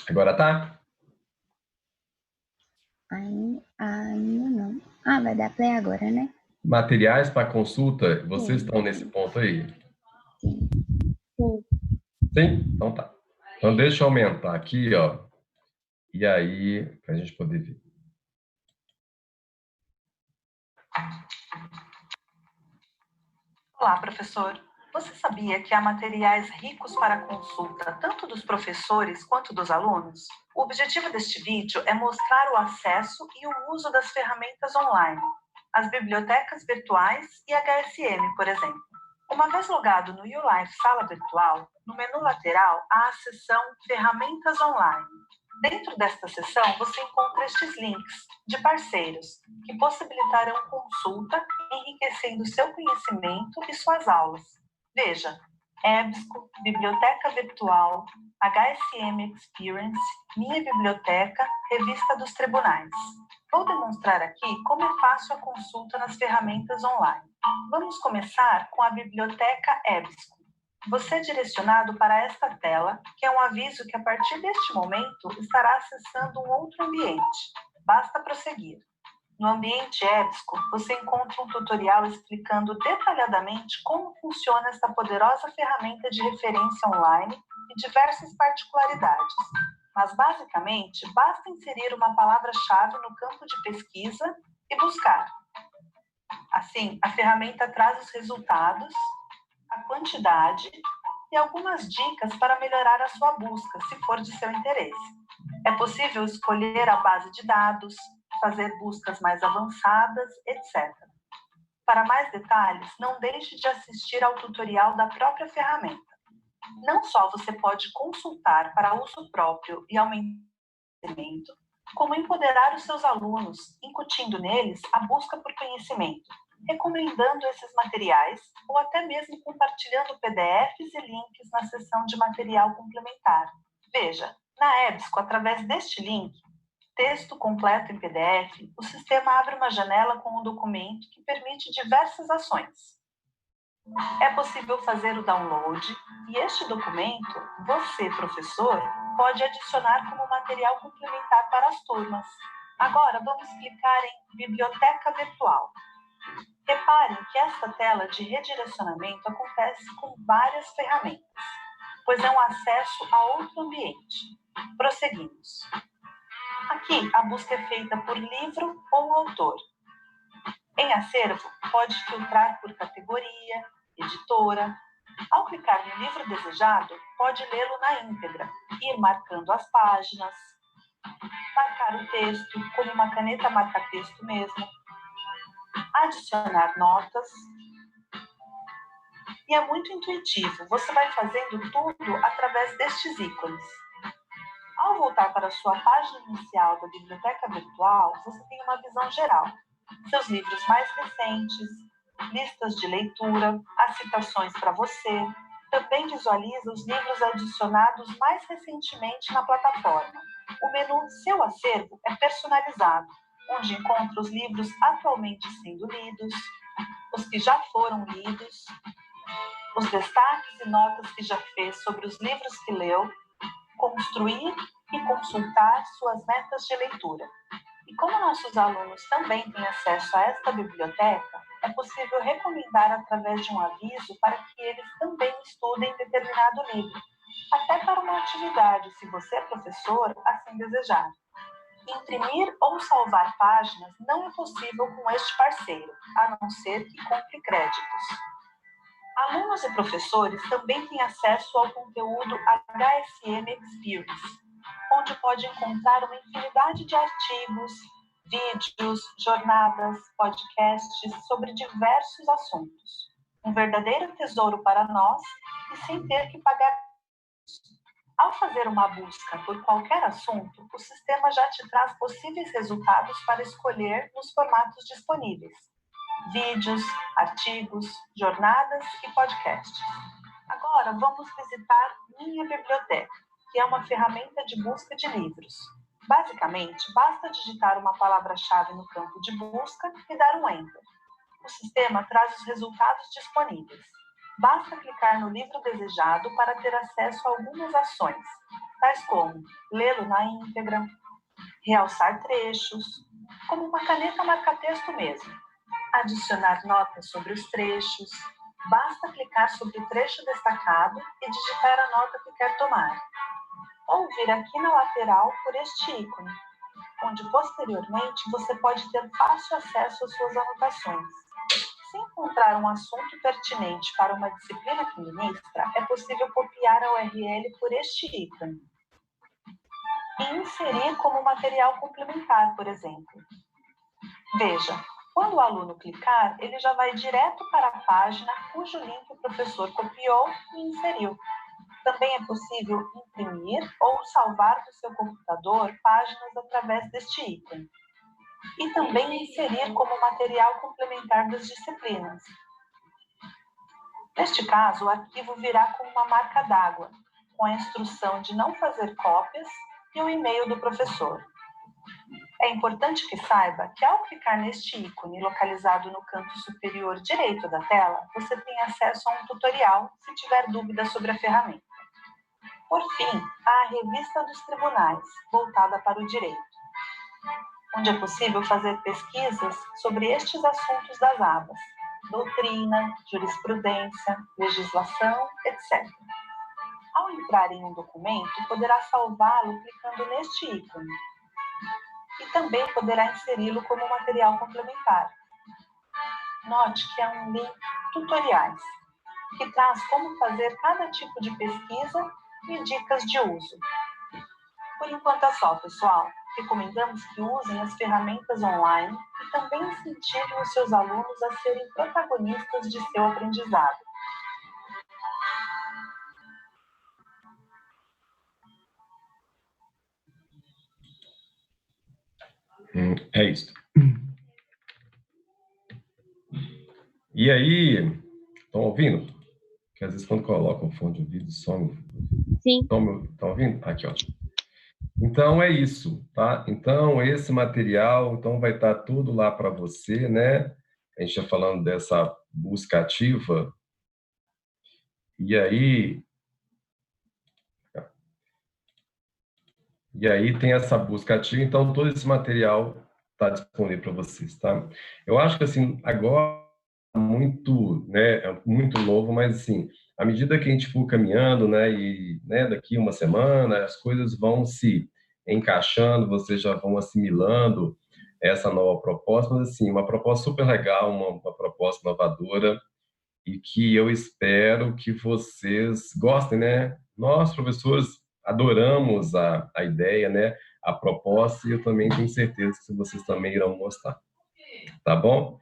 Agora tá?
Ainda não. Ah, vai dar play agora, né?
Materiais para consulta, vocês estão nesse ponto aí?
Sim.
Sim? Então tá. Então deixa eu aumentar aqui, ó. E aí, para a gente poder ver.
Olá, professor. Você sabia que há materiais ricos para consulta, tanto dos professores quanto dos alunos? O objetivo deste vídeo é mostrar o acesso e o uso das ferramentas online, as bibliotecas virtuais e a HSM, por exemplo. Uma vez logado no YouLife Sala Virtual, no menu lateral há a seção Ferramentas Online. Dentro desta seção, você encontra estes links de parceiros que possibilitarão consulta, enriquecendo seu conhecimento e suas aulas. Veja, EBSCO, Biblioteca Virtual, HSM Experience, Minha Biblioteca, Revista dos Tribunais. Vou demonstrar aqui como é fácil a consulta nas ferramentas online. Vamos começar com a Biblioteca EBSCO. Você é direcionado para esta tela, que é um aviso que a partir deste momento estará acessando um outro ambiente. Basta prosseguir. No ambiente EBSCO, você encontra um tutorial explicando detalhadamente como funciona esta poderosa ferramenta de referência online e diversas particularidades. Mas, basicamente, basta inserir uma palavra-chave no campo de pesquisa e buscar. Assim, a ferramenta traz os resultados, a quantidade e algumas dicas para melhorar a sua busca, se for de seu interesse. É possível escolher a base de dados, fazer buscas mais avançadas, etc. Para mais detalhes, não deixe de assistir ao tutorial da própria ferramenta. Não só você pode consultar para uso próprio e aumentar o conhecimento, como empoderar os seus alunos, incutindo neles a busca por conhecimento, recomendando esses materiais ou até mesmo compartilhando PDFs e links na seção de material complementar. Veja, na EBSCO, através deste link, texto completo em PDF, o sistema abre uma janela com um documento que permite diversas ações. É possível fazer o download e este documento, você, professor, pode adicionar como material complementar para as turmas. Agora, vamos clicar em Biblioteca Virtual. Reparem que esta tela de redirecionamento acontece com várias ferramentas, pois é um acesso a outro ambiente. Prosseguimos. Aqui, a busca é feita por livro ou autor. Em acervo, pode filtrar por categoria, editora. Ao clicar no livro desejado, pode lê-lo na íntegra, ir marcando as páginas, marcar o texto, como uma caneta marca-texto mesmo, adicionar notas. E é muito intuitivo, você vai fazendo tudo através destes ícones. Ao voltar para a sua página inicial da biblioteca virtual, você tem uma visão geral. Seus livros mais recentes, listas de leitura, as citações para você. Também visualiza os livros adicionados mais recentemente na plataforma. O menu Seu Acervo é personalizado, onde encontra os livros atualmente sendo lidos, os que já foram lidos, os destaques e notas que já fez sobre os livros que leu, construir e consultar suas metas de leitura. E como nossos alunos também têm acesso a esta biblioteca, é possível recomendar através de um aviso para que eles também estudem determinado livro, até para uma atividade, se você é professor, assim desejar. Imprimir ou salvar páginas não é possível com este parceiro, a não ser que compre créditos. Alunos e professores também têm acesso ao conteúdo HSM Experience, onde pode encontrar uma infinidade de artigos, vídeos, jornadas, podcasts sobre diversos assuntos. Um verdadeiro tesouro para nós e sem ter que pagar. Ao fazer uma busca por qualquer assunto, o sistema já te traz possíveis resultados para escolher nos formatos disponíveis: vídeos, artigos, jornadas e podcasts. Agora vamos visitar Minha Biblioteca, que é uma ferramenta de busca de livros. Basicamente, basta digitar uma palavra-chave no campo de busca e dar um Enter. O sistema traz os resultados disponíveis. Basta clicar no livro desejado para ter acesso a algumas ações, tais como lê-lo na íntegra, realçar trechos, como uma caneta marca-texto mesmo, adicionar notas sobre os trechos. Basta clicar sobre o trecho destacado e digitar a nota que quer tomar. Ou vir aqui na lateral por este ícone, onde posteriormente você pode ter fácil acesso às suas anotações. Se encontrar um assunto pertinente para uma disciplina que ministra, é possível copiar a URL por este ícone e inserir como material complementar, por exemplo. Veja, quando o aluno clicar, ele já vai direto para a página cujo link o professor copiou e inseriu. Também é possível imprimir ou salvar do seu computador páginas através deste ícone. E também inserir como material complementar das disciplinas. Neste caso, o arquivo virá com uma marca d'água, com a instrução de não fazer cópias e o e-mail do professor. É importante que saiba que ao clicar neste ícone localizado no canto superior direito da tela, você tem acesso a um tutorial se tiver dúvidas sobre a ferramenta. Por fim, há a Revista dos Tribunais, voltada para o direito, onde é possível fazer pesquisas sobre estes assuntos das abas: doutrina, jurisprudência, legislação, etc. Ao entrar em um documento, poderá salvá-lo clicando neste ícone e também poderá inseri-lo como material complementar. Note que é um link Tutoriais, que traz como fazer cada tipo de pesquisa e dicas de uso. Por enquanto é só, pessoal. Recomendamos que usem as ferramentas online e também incentivem os seus alunos a serem protagonistas de seu aprendizado.
É isso. E aí, estão ouvindo? Porque às vezes quando colocam fone de ouvido, some.
Sim.
Estão ouvindo? Aqui, ó. Então é isso, tá? Então esse material, então vai estar tudo lá para você, né? A gente está falando dessa busca ativa E aí tem essa busca ativa, então todo esse material está disponível para vocês, tá? Eu acho que, assim, agora muito, né, é muito novo, mas, assim, à medida que a gente for caminhando, né, e, né, daqui uma semana, as coisas vão se encaixando, vocês já vão assimilando essa nova proposta, mas, assim, uma proposta super legal, uma proposta inovadora, e que eu espero que vocês gostem, né? Nós, professores, adoramos a ideia, né? A proposta, e eu também tenho certeza que vocês também irão gostar, tá bom?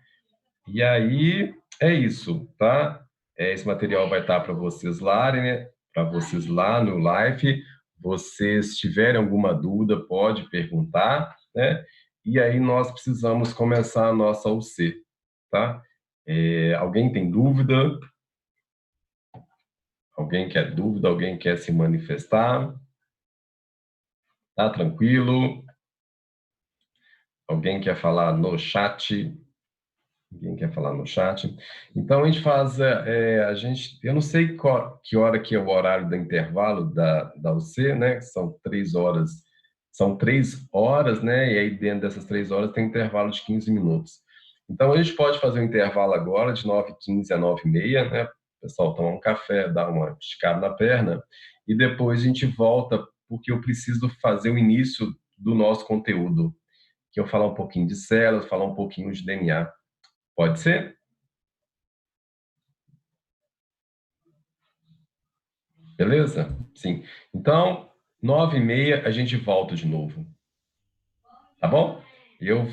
E aí, é isso, tá? Esse material vai estar para vocês lá, né? Para vocês lá no Live. Vocês tiverem alguma dúvida, pode perguntar, né? E aí nós precisamos começar a nossa UC, tá? Alguém tem dúvida? Alguém quer dúvida? Alguém quer se manifestar? Tá tranquilo? Alguém quer falar no chat? Ninguém quer falar no chat? Então a gente faz, eu não sei que hora que é o horário do intervalo da UC, né? São 3 horas, né? E aí dentro dessas 3 horas tem intervalo de 15 minutos. Então a gente pode fazer um intervalo agora de 9h15 a 9h30, né? O pessoal tomar um café, dar uma esticada na perna, e depois a gente volta, porque eu preciso fazer o início do nosso conteúdo, que eu falar um pouquinho de células, falar um pouquinho de DNA. Pode ser? Beleza? Sim. Então, 9h30 a gente volta de novo. Tá bom? Eu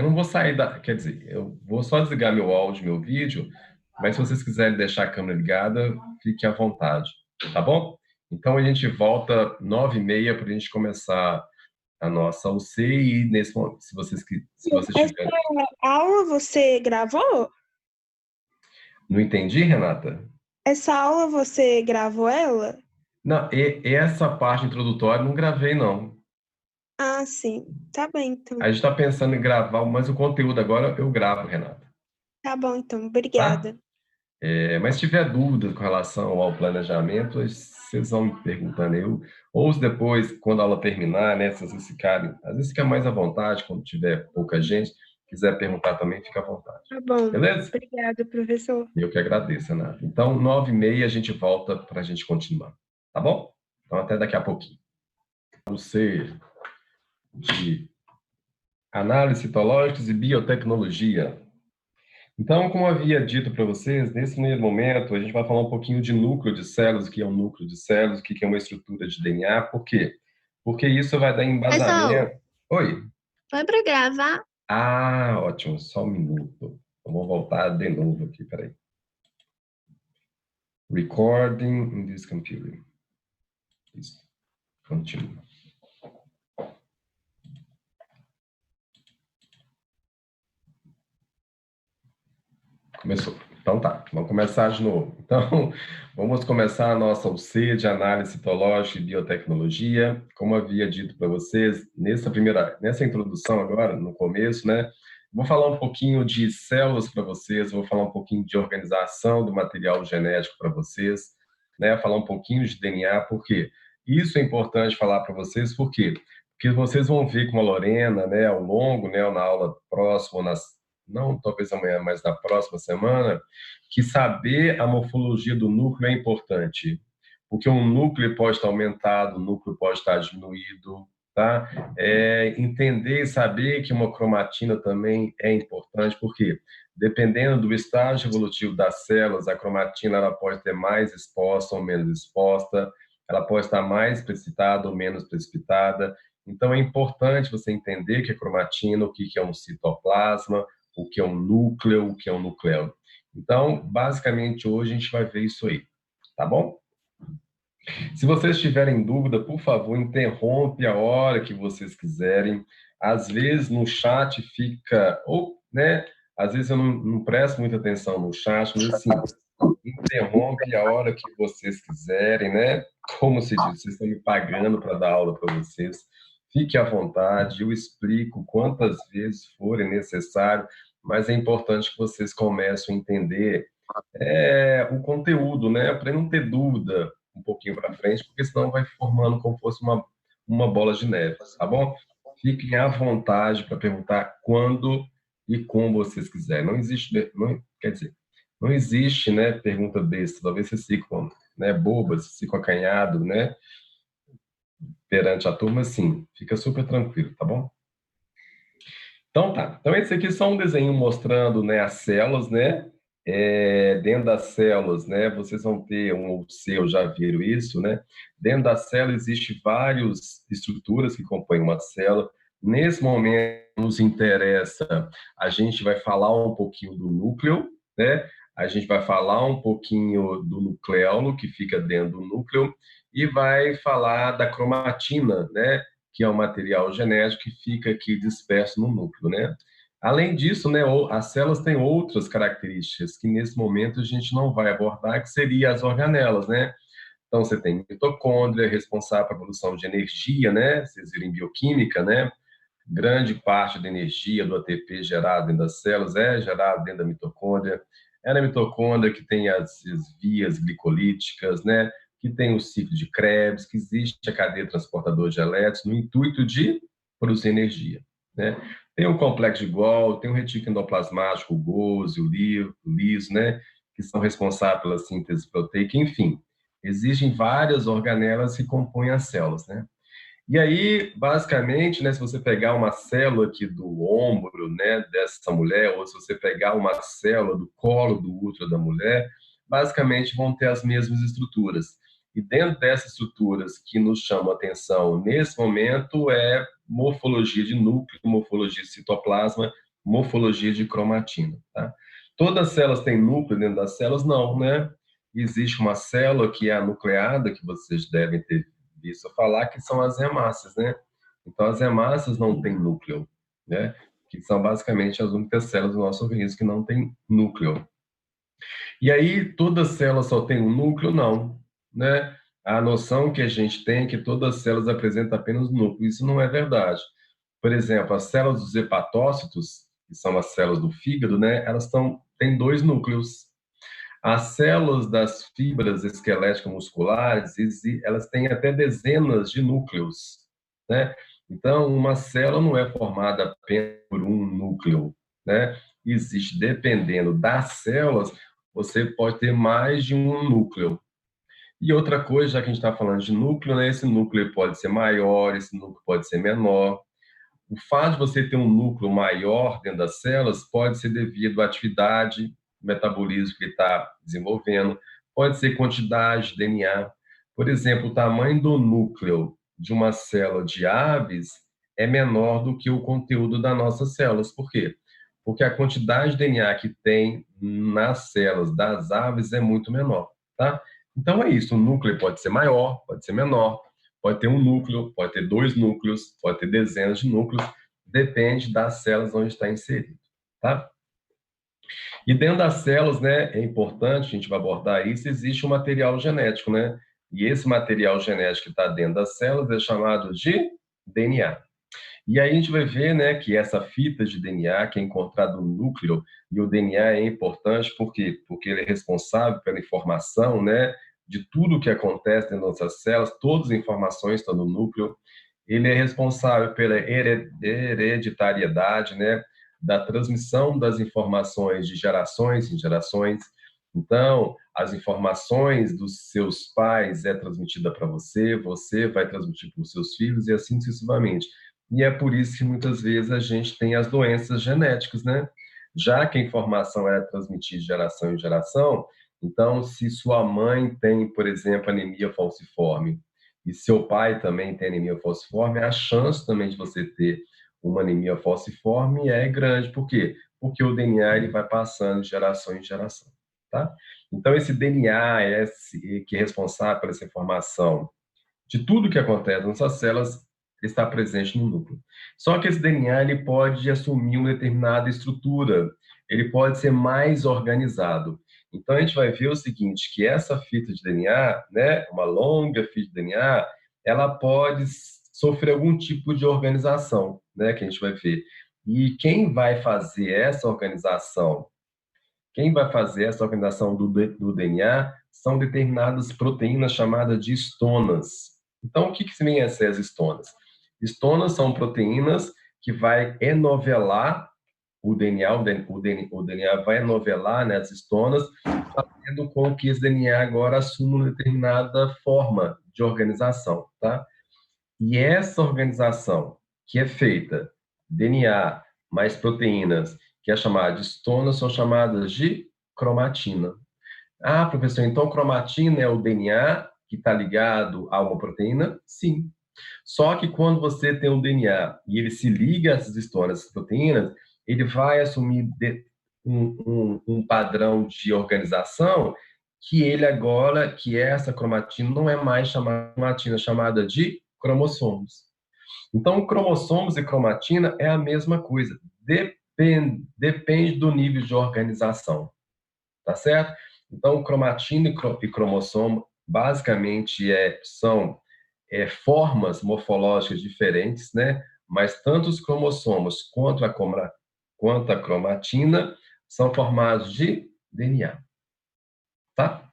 não vou sair quer dizer, eu vou só desligar meu áudio, meu vídeo, mas se vocês quiserem deixar a câmera ligada, fique à vontade. Tá bom? Então a gente volta 9h30 para a gente começar a nossa UC, e nesse momento, se vocês
Essa
tiverem.
aula você gravou?
Não entendi, Renata?
Essa aula você gravou ela?
Não, essa parte introdutória não gravei, não.
Ah, sim. Tá bem, então.
A gente está pensando em gravar, mas o conteúdo agora eu gravo, Renata.
Tá bom, então.
Tá?
Obrigada.
Mas se tiver dúvida com relação ao planejamento, vocês vão me perguntando aí. Ou se depois, quando a aula terminar, né, se vocês ficarem, às vezes fica mais à vontade, quando tiver pouca gente, quiser perguntar também, fica à vontade.
Tá bom.
Beleza?
Obrigada, professor.
Eu que agradeço, Renata. Então, 9h30 a gente volta para a gente continuar. Tá bom? Então, até daqui a pouquinho. Você de análise citológicas e biotecnologia. Então, como eu havia dito para vocês, nesse primeiro momento, a gente vai falar um pouquinho de núcleo de células, o que é um núcleo de células, o que é uma estrutura de DNA. Por quê? Porque isso vai dar embasamento. Oi?
Foi para gravar?
Ah, ótimo, só um minuto. Vamos voltar de novo aqui, peraí. Recording in this computer. Isso. Continua. Começou. Então tá, vamos começar de novo. Então, vamos começar a nossa UC de análise citológica e biotecnologia. Como havia dito para vocês, nessa introdução agora, no começo, né? Vou falar um pouquinho de células para vocês, vou falar um pouquinho de organização do material genético para vocês, né? Falar um pouquinho de DNA, porque isso é importante falar para vocês, por quê? Porque vocês vão ver com a Lorena, né, ao longo, né, na aula próxima, não talvez amanhã, mas na próxima semana, que saber a morfologia do núcleo é importante, porque um núcleo pode estar aumentado, um núcleo pode estar diminuído, tá? Entender e saber que uma cromatina também é importante, porque dependendo do estágio evolutivo das células, a cromatina ela pode ter mais exposta ou menos exposta, ela pode estar mais precipitada ou menos precipitada. Então é importante você entender que a cromatina, o que é um citoplasma, o que é um núcleo, o que é um nucleolo. Então, basicamente, hoje a gente vai ver isso aí, tá bom? Se vocês tiverem dúvida, por favor, interrompe a hora que vocês quiserem. Às vezes no chat fica, né? Às vezes eu não presto muita atenção no chat, mas assim, interrompe a hora que vocês quiserem, né? Como se diz, vocês estão me pagando para dar aula para vocês. Fique à vontade, eu explico quantas vezes forem necessário, mas é importante que vocês comecem a entender o conteúdo, né? Para não ter dúvida um pouquinho para frente, porque senão vai formando como fosse uma bola de neve, tá bom? Fiquem à vontade para perguntar quando e como vocês quiserem. Não existe, não, quer dizer, não existe, né, pergunta besta. Talvez vocês ficam, né, bobas, vocês ficam acanhados, né, perante a turma, sim. Fica super tranquilo, tá bom? Então tá. Então esse aqui é só um desenho mostrando, né, as células, né? Dentro das células, né? Vocês vão ter o seu já viram isso, né? Dentro da célula existe várias estruturas que compõem uma célula. Nesse momento nos interessa, a gente vai falar um pouquinho do núcleo, né? A gente vai falar um pouquinho do nucleolo que fica dentro do núcleo e vai falar da cromatina, né? Que é o material genético que fica aqui disperso no núcleo, né? Além disso, né, as células têm outras características que nesse momento a gente não vai abordar, que seriam as organelas, né? Então você tem mitocôndria, responsável pela produção de energia, né? Vocês viram em bioquímica, né? Grande parte da energia do ATP gerado dentro das células é gerado dentro da mitocôndria. É na mitocôndria que tem as vias glicolíticas, né? Que tem o ciclo de Krebs, que existe a cadeia transportadora de elétrons no intuito de produzir energia, né? Tem o complexo de Golgi, tem o retículo endoplasmático, o Golgi, o liso, né? Que são responsáveis pela síntese proteica, enfim. Existem várias organelas que compõem as células, né? E aí, basicamente, né, se você pegar uma célula aqui do ombro, né, dessa mulher, ou se você pegar uma célula do colo do útero da mulher, basicamente vão ter as mesmas estruturas. E dentro dessas estruturas que nos chamam a atenção nesse momento é morfologia de núcleo, morfologia de citoplasma, morfologia de cromatina, tá? Todas as células têm núcleo dentro das células? Não, né? Existe uma célula que é a nucleada, que vocês devem ter visto falar, que são as hemácias, né? Então, as hemácias não têm núcleo, né? Que são basicamente as únicas células do nosso organismo que não têm núcleo. E aí, todas as células só têm um núcleo? Não, né? A noção que a gente tem é que todas as células apresentam apenas um núcleo. Isso não é verdade. Por exemplo, as células dos hepatócitos, que são as células do fígado, né? Elas têm dois núcleos. As células das fibras esqueléticas musculares, elas têm até dezenas de núcleos, né? Então, uma célula não é formada apenas por um núcleo, né? Existe, dependendo das células, você pode ter mais de um núcleo. E outra coisa, já que a gente está falando de núcleo, né? Esse núcleo pode ser maior, esse núcleo pode ser menor. O fato de você ter um núcleo maior dentro das células pode ser devido à atividade, metabolismo que ele está desenvolvendo, pode ser quantidade de DNA. Por exemplo, o tamanho do núcleo de uma célula de aves é menor do que o conteúdo das nossas células. Por quê? Porque a quantidade de DNA que tem nas células das aves é muito menor, tá? Então é isso, o núcleo pode ser maior, pode ser menor, pode ter um núcleo, pode ter dois núcleos, pode ter dezenas de núcleos, depende das células onde está inserido, tá? E dentro das células, né, é importante, a gente vai abordar isso, existe um material genético, né? E esse material genético que está dentro das células é chamado de DNA. E aí a gente vai ver, né, que essa fita de DNA que é encontrada no núcleo, e o DNA é importante porque ele é responsável pela informação, né, de tudo que acontece dentro das nossas células, todas as informações estão no núcleo. Ele é responsável pela hereditariedade, né, da transmissão das informações de gerações em gerações. Então, as informações dos seus pais é transmitida para você, você vai transmitir para os seus filhos e assim sucessivamente. E é por isso que muitas vezes a gente tem as doenças genéticas, né? Já que a informação é transmitida de geração em geração, então se sua mãe tem, por exemplo, anemia falciforme e seu pai também tem anemia falciforme, a chance também de você ter uma anemia falciforme é grande. Por quê? Porque o DNA ele vai passando de geração em geração, tá? Então esse DNA que é responsável por essa informação de tudo que acontece nas nossas células está presente no núcleo. Só que esse DNA ele pode assumir uma determinada estrutura, ele pode ser mais organizado. Então a gente vai ver o seguinte, que essa fita de DNA, né, uma longa fita de DNA, ela pode sofrer algum tipo de organização, né, que a gente vai ver. E quem vai fazer essa organização? quem vai fazer essa organização do DNA são determinadas proteínas chamadas de histonas. Então, o que vem a ser as histonas? Histonas são proteínas que vai enovelar o DNA, o DNA vai enovelar, né, as histonas, fazendo com que esse DNA agora assuma uma determinada forma de organização, tá? E essa organização, que é feita DNA mais proteínas, que é chamada de histonas, são chamadas de cromatina. Ah, professor, então cromatina é o DNA que está ligado a uma proteína? Sim. Só que quando você tem um DNA e ele se liga a essas histonas, essas proteínas, ele vai assumir um padrão de organização que ele agora, que essa cromatina não é mais chamada cromatina, é chamada de cromossomos. Então, cromossomos e cromatina é a mesma coisa, depende do nível de organização, tá certo? Então, cromatina e cromossomo basicamente são formas morfológicas diferentes, né? Mas tanto os cromossomos quanto a cromatina são formados de DNA, tá?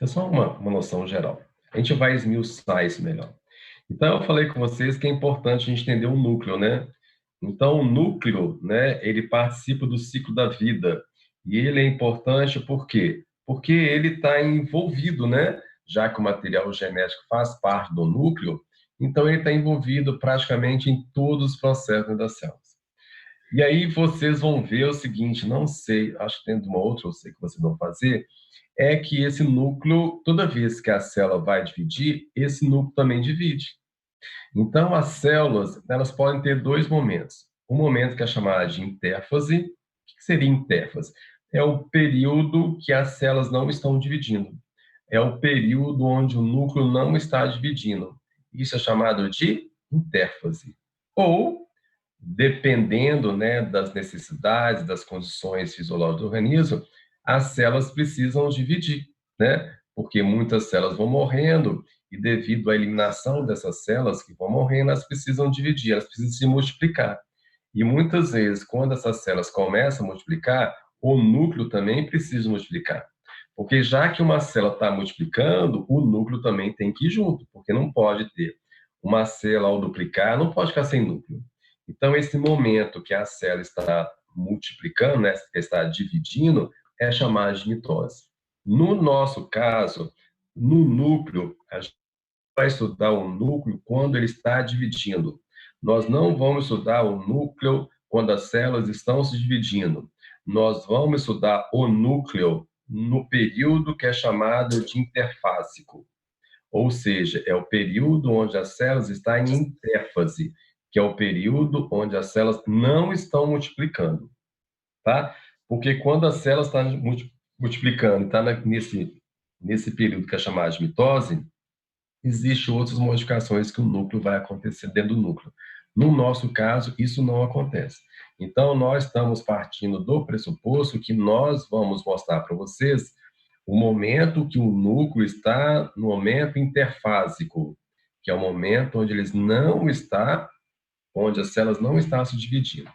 Isso é só uma noção geral. A gente vai esmiuçar isso melhor. Então, eu falei com vocês que é importante a gente entender o núcleo, né? Então, o núcleo, né, ele participa do ciclo da vida. E ele é importante por quê? Porque ele está envolvido, né? Já que o material genético faz parte do núcleo, então ele está envolvido praticamente em todos os processos das células. E aí vocês vão ver o seguinte, não sei, acho que dentro de uma outra eu sei que vocês vão fazer, é que esse núcleo, toda vez que a célula vai dividir, esse núcleo também divide. Então, as células, elas podem ter dois momentos. Um momento que é chamado de intérfase. O que seria intérfase? É o período que as células não estão dividindo. É o período onde o núcleo não está dividindo. Isso é chamado de intérfase. Ou, dependendo, né, das necessidades, das condições fisiológicas do organismo, as células precisam dividir, né? Porque muitas células vão morrendo e devido à eliminação dessas células que vão morrendo, elas precisam dividir, elas precisam se multiplicar. E muitas vezes, quando essas células começam a multiplicar, o núcleo também precisa multiplicar. Porque já que uma célula está multiplicando, o núcleo também tem que ir junto, porque não pode ter uma célula ao duplicar, não pode ficar sem núcleo. Então, esse momento que a célula está multiplicando, né, está dividindo, é chamado de mitose. No nosso caso, no núcleo, a gente vai estudar o núcleo quando ele está dividindo. Nós não vamos estudar o núcleo quando as células estão se dividindo. Nós vamos estudar o núcleo no período que é chamado de interfásico. Ou seja, é o período onde as células estão em intérfase, que é o período onde as células não estão multiplicando, tá? Porque quando as células estão multiplicando, está nesse período que é chamado de mitose, existem outras modificações que o núcleo vai acontecer dentro do núcleo. No nosso caso, isso não acontece. Então, nós estamos partindo do pressuposto que nós vamos mostrar para vocês o momento que o núcleo está no momento interfásico, que é o momento onde eles não está, onde as células não estão se dividindo.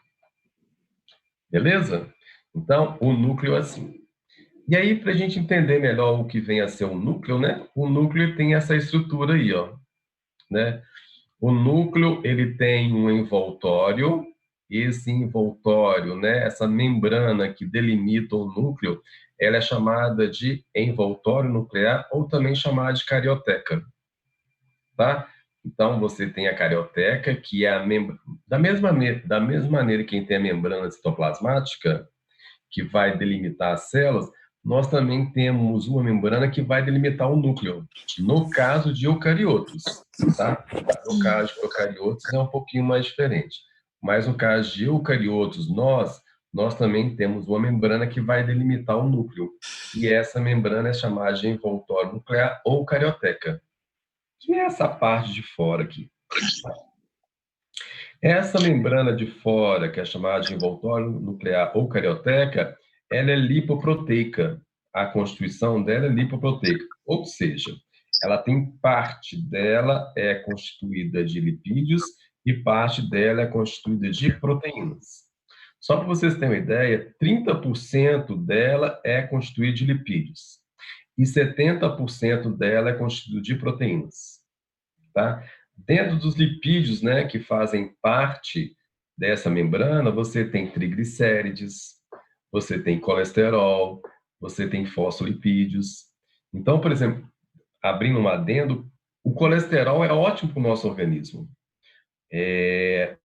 Beleza? Então, o núcleo é assim. E aí, para a gente entender melhor o que vem a ser o núcleo, né? O núcleo tem essa estrutura aí, ó, né? O núcleo, ele tem um envoltório, esse envoltório, né? Essa membrana que delimita o núcleo, ela é chamada de envoltório nuclear ou também chamada de carioteca, tá? Então, você tem a carioteca, que é da mesma maneira que tem a membrana citoplasmática, que vai delimitar as células, nós também temos uma membrana que vai delimitar o núcleo, no caso de eucariotos, tá? No caso de eucariotos é um pouquinho mais diferente, mas no caso de eucariotos, nós também temos uma membrana que vai delimitar o núcleo, e essa membrana é chamada de envoltório nuclear ou carioteca, que é essa parte de fora aqui. Essa membrana de fora, que é chamada de envoltório nuclear ou carioteca, ela é lipoproteica. A constituição dela é lipoproteica, ou seja, ela tem parte dela é constituída de lipídios e parte dela é constituída de proteínas. Só para vocês terem uma ideia, 30% dela é constituída de lipídios e 70% dela é constituída de proteínas, tá? Dentro dos lipídios, né, que fazem parte dessa membrana, você tem triglicérides, você tem colesterol, você tem fosfolipídios. Então, por exemplo, abrindo um adendo, o colesterol é ótimo para o nosso organismo.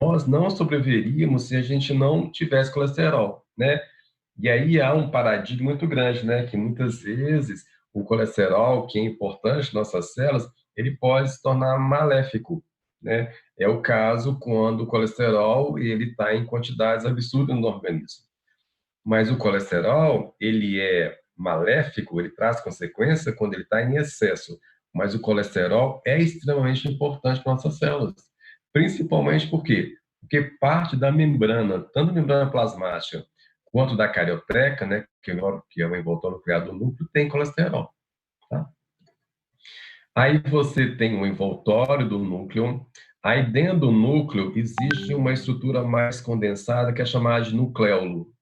Nós não sobreviveríamos se a gente não tivesse colesterol, né? E aí há um paradigma muito grande, né? Que muitas vezes o colesterol, que é importante nas nossas células, ele pode se tornar maléfico, né? É o caso quando o colesterol ele está em quantidades absurdas no organismo. Mas o colesterol, ele é maléfico, ele traz consequência quando ele está em excesso. Mas o colesterol é extremamente importante para nossas células. Principalmente por quê? Porque parte da membrana, tanto da membrana plasmática quanto da carioteca, né, que é o envoltório nuclear do núcleo, tem colesterol. Tá? Aí você tem o envoltório do núcleo. Aí dentro do núcleo existe uma estrutura mais condensada que é chamada de nucleolo,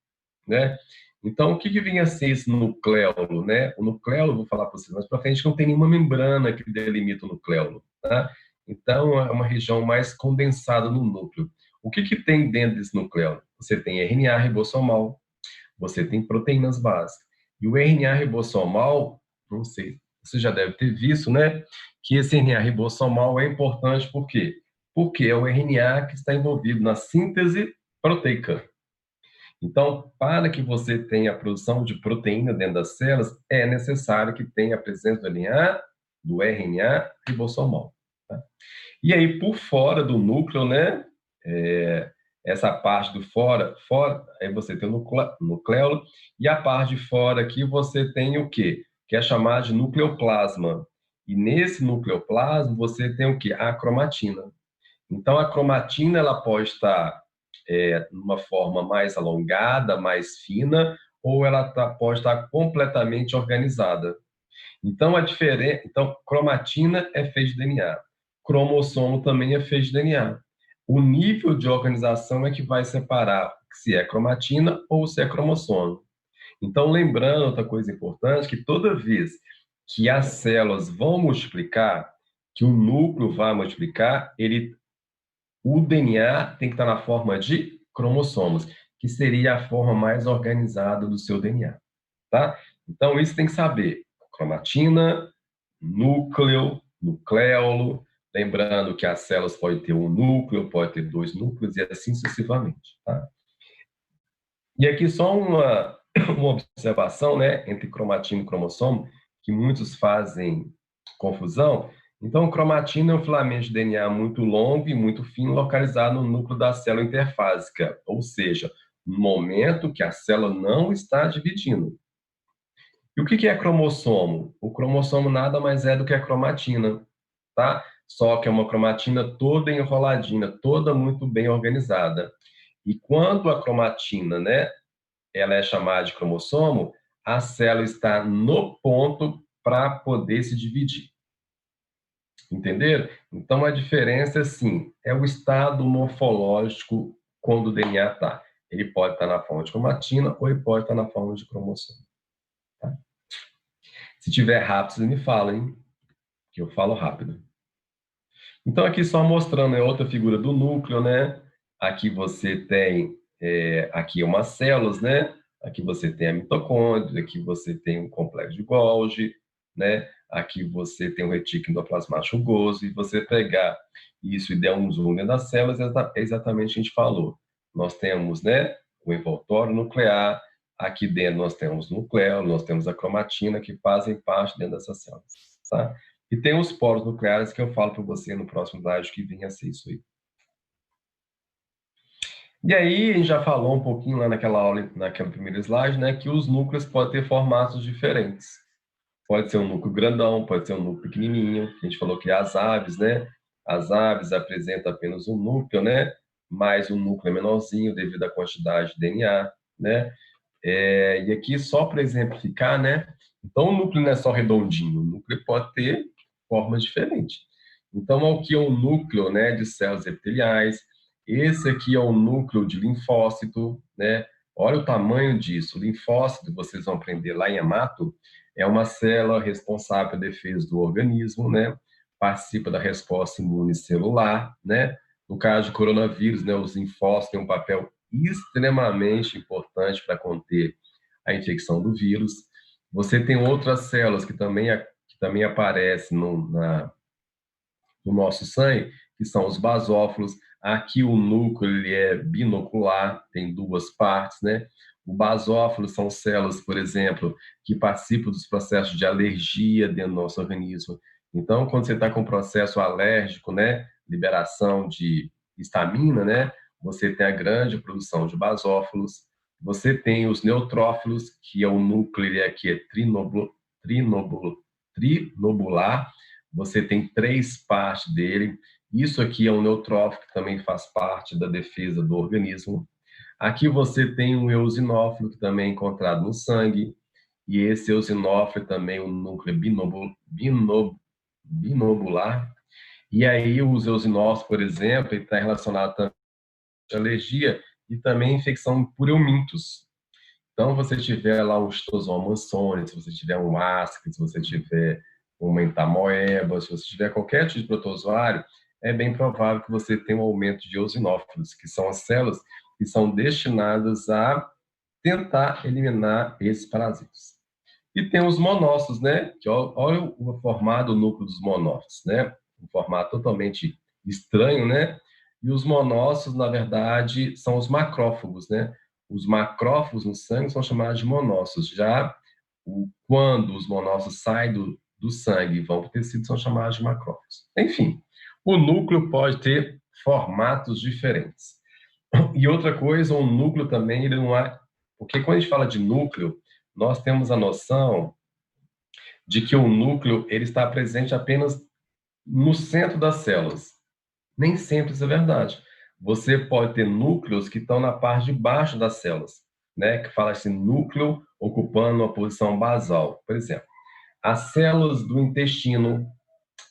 né? Então, o que vinha a ser esse nucleolo, né? O nucleolo, vou falar para vocês mais para frente, não tem nenhuma membrana que delimita o nucleolo, tá? Então, é uma região mais condensada no núcleo. O que tem dentro desse nucleolo? Você tem RNA ribossomal, você tem proteínas básicas. E o RNA ribossomal, não sei, você já deve ter visto, né? Que esse RNA ribossomal é importante por quê? Porque é o RNA que está envolvido na síntese proteica. Então, para que você tenha a produção de proteína dentro das células, é necessário que tenha a presença do RNA ribossomal. Tá? E aí, por fora do núcleo, né? Essa parte do fora, aí você tem o nucleolo, e a parte de fora aqui você tem o quê? Que é chamado de nucleoplasma. E nesse nucleoplasma você tem o quê? A cromatina. Então, a cromatina ela pode estar numa forma mais alongada, mais fina, ou ela pode estar completamente organizada. Então, cromatina é feita de DNA. Cromossomo também é feito de DNA. O nível de organização é que vai separar se é cromatina ou se é cromossomo. Então, lembrando outra coisa importante, que toda vez que as células vão multiplicar, que o núcleo vai multiplicar, o DNA tem que estar na forma de cromossomos, que seria a forma mais organizada do seu DNA, tá? Então, isso tem que saber. Cromatina, núcleo, nucleolo, lembrando que as células podem ter um núcleo, pode ter dois núcleos e assim sucessivamente, tá? E aqui só uma observação, né, entre cromatina e cromossomo, que muitos fazem confusão. Então, cromatina é um filamento de DNA muito longo e muito fino, localizado no núcleo da célula interfásica, ou seja, no momento que a célula não está dividindo. E o que é cromossomo? O cromossomo nada mais é do que a cromatina, tá? Só que é uma cromatina toda enroladinha, toda muito bem organizada. E quando a cromatina, né, ela é chamada de cromossomo, a célula está no ponto para poder se dividir. Entenderam? Então, a diferença, assim, é o estado morfológico quando o DNA está. Ele pode estar na forma de cromatina ou ele pode estar na forma de cromossomo. Tá? Se tiver rápido, vocês me falam, hein? Que eu falo rápido. Então, aqui só mostrando outra figura do núcleo, né? Aqui você tem, aqui umas células, né? Aqui você tem a mitocôndria, aqui você tem um complexo de Golgi, né? Aqui você tem o retículo endoplasmático rugoso, e você pegar isso e der um zoom dentro das células, é exatamente o que a gente falou. Nós temos, né, o envoltório nuclear, aqui dentro nós temos o nucleolo, nós temos a cromatina, que fazem parte dentro dessas células, tá? E tem os poros nucleares que eu falo para você no próximo slide, que vinha a ser isso aí. E aí, a gente já falou um pouquinho lá naquela aula, naquela primeira slide, né, que os núcleos podem ter formatos diferentes. Pode ser um núcleo grandão, pode ser um núcleo pequenininho. A gente falou que as aves, né, as aves apresentam apenas um núcleo, né, mas um núcleo é menorzinho devido à quantidade de DNA, né. E aqui, só para exemplificar, né, então o núcleo não é só redondinho, o núcleo pode ter formas diferentes. Então, o que é um núcleo, né, de células epiteliais, Esse aqui é o núcleo de linfócito, né? Olha o tamanho disso. O linfócito, vocês vão aprender lá em hemato, é uma célula responsável pela defesa do organismo, né? Participa da resposta imune celular, né? No caso de coronavírus, né, os linfócitos têm um papel extremamente importante para conter a infecção do vírus. Você tem outras células que também aparecem no nosso sangue, que são os basófilos. Aqui o núcleo ele é binocular, tem duas partes, né? O basófilo são células, por exemplo, que participam dos processos de alergia dentro do nosso organismo. Então, quando você está com um processo alérgico, né, liberação de histamina, né, você tem a grande produção de basófilos. Você tem os neutrófilos, que é o núcleo, ele aqui é trinobular. Você tem três partes dele. Isso aqui é um neutrófilo, que também faz parte da defesa do organismo. Aqui você tem um eosinófilo, que também é encontrado no sangue. E esse eosinófilo também é um núcleo binobular. E aí os eosinófilos, por exemplo, está relacionado também à alergia e também infecção por eumintos. Então, se você tiver lá um Schistosoma mansoni, se você tiver um ascaris, se você tiver uma entamoeba, se você tiver qualquer tipo de protozoário, é bem provável que você tenha um aumento de eosinófilos, que são as células que são destinadas a tentar eliminar esses parasitas. E tem os monócitos, né? Que olha o formato do núcleo dos monócitos, né? Um formato totalmente estranho, né? E os monócitos, na verdade, são os macrófagos, né? Os macrófagos no sangue são chamados de monócitos. Já quando os monócitos saem do sangue e vão para o tecido, são chamados de macrófagos. Enfim, o núcleo pode ter formatos diferentes. E outra coisa, o núcleo também, ele não é... Porque quando a gente fala de núcleo, nós temos a noção de que o núcleo ele está presente apenas no centro das células. Nem sempre isso é verdade. Você pode ter núcleos que estão na parte de baixo das células, né? Que fala assim, núcleo ocupando uma posição basal. Por exemplo, as células do intestino,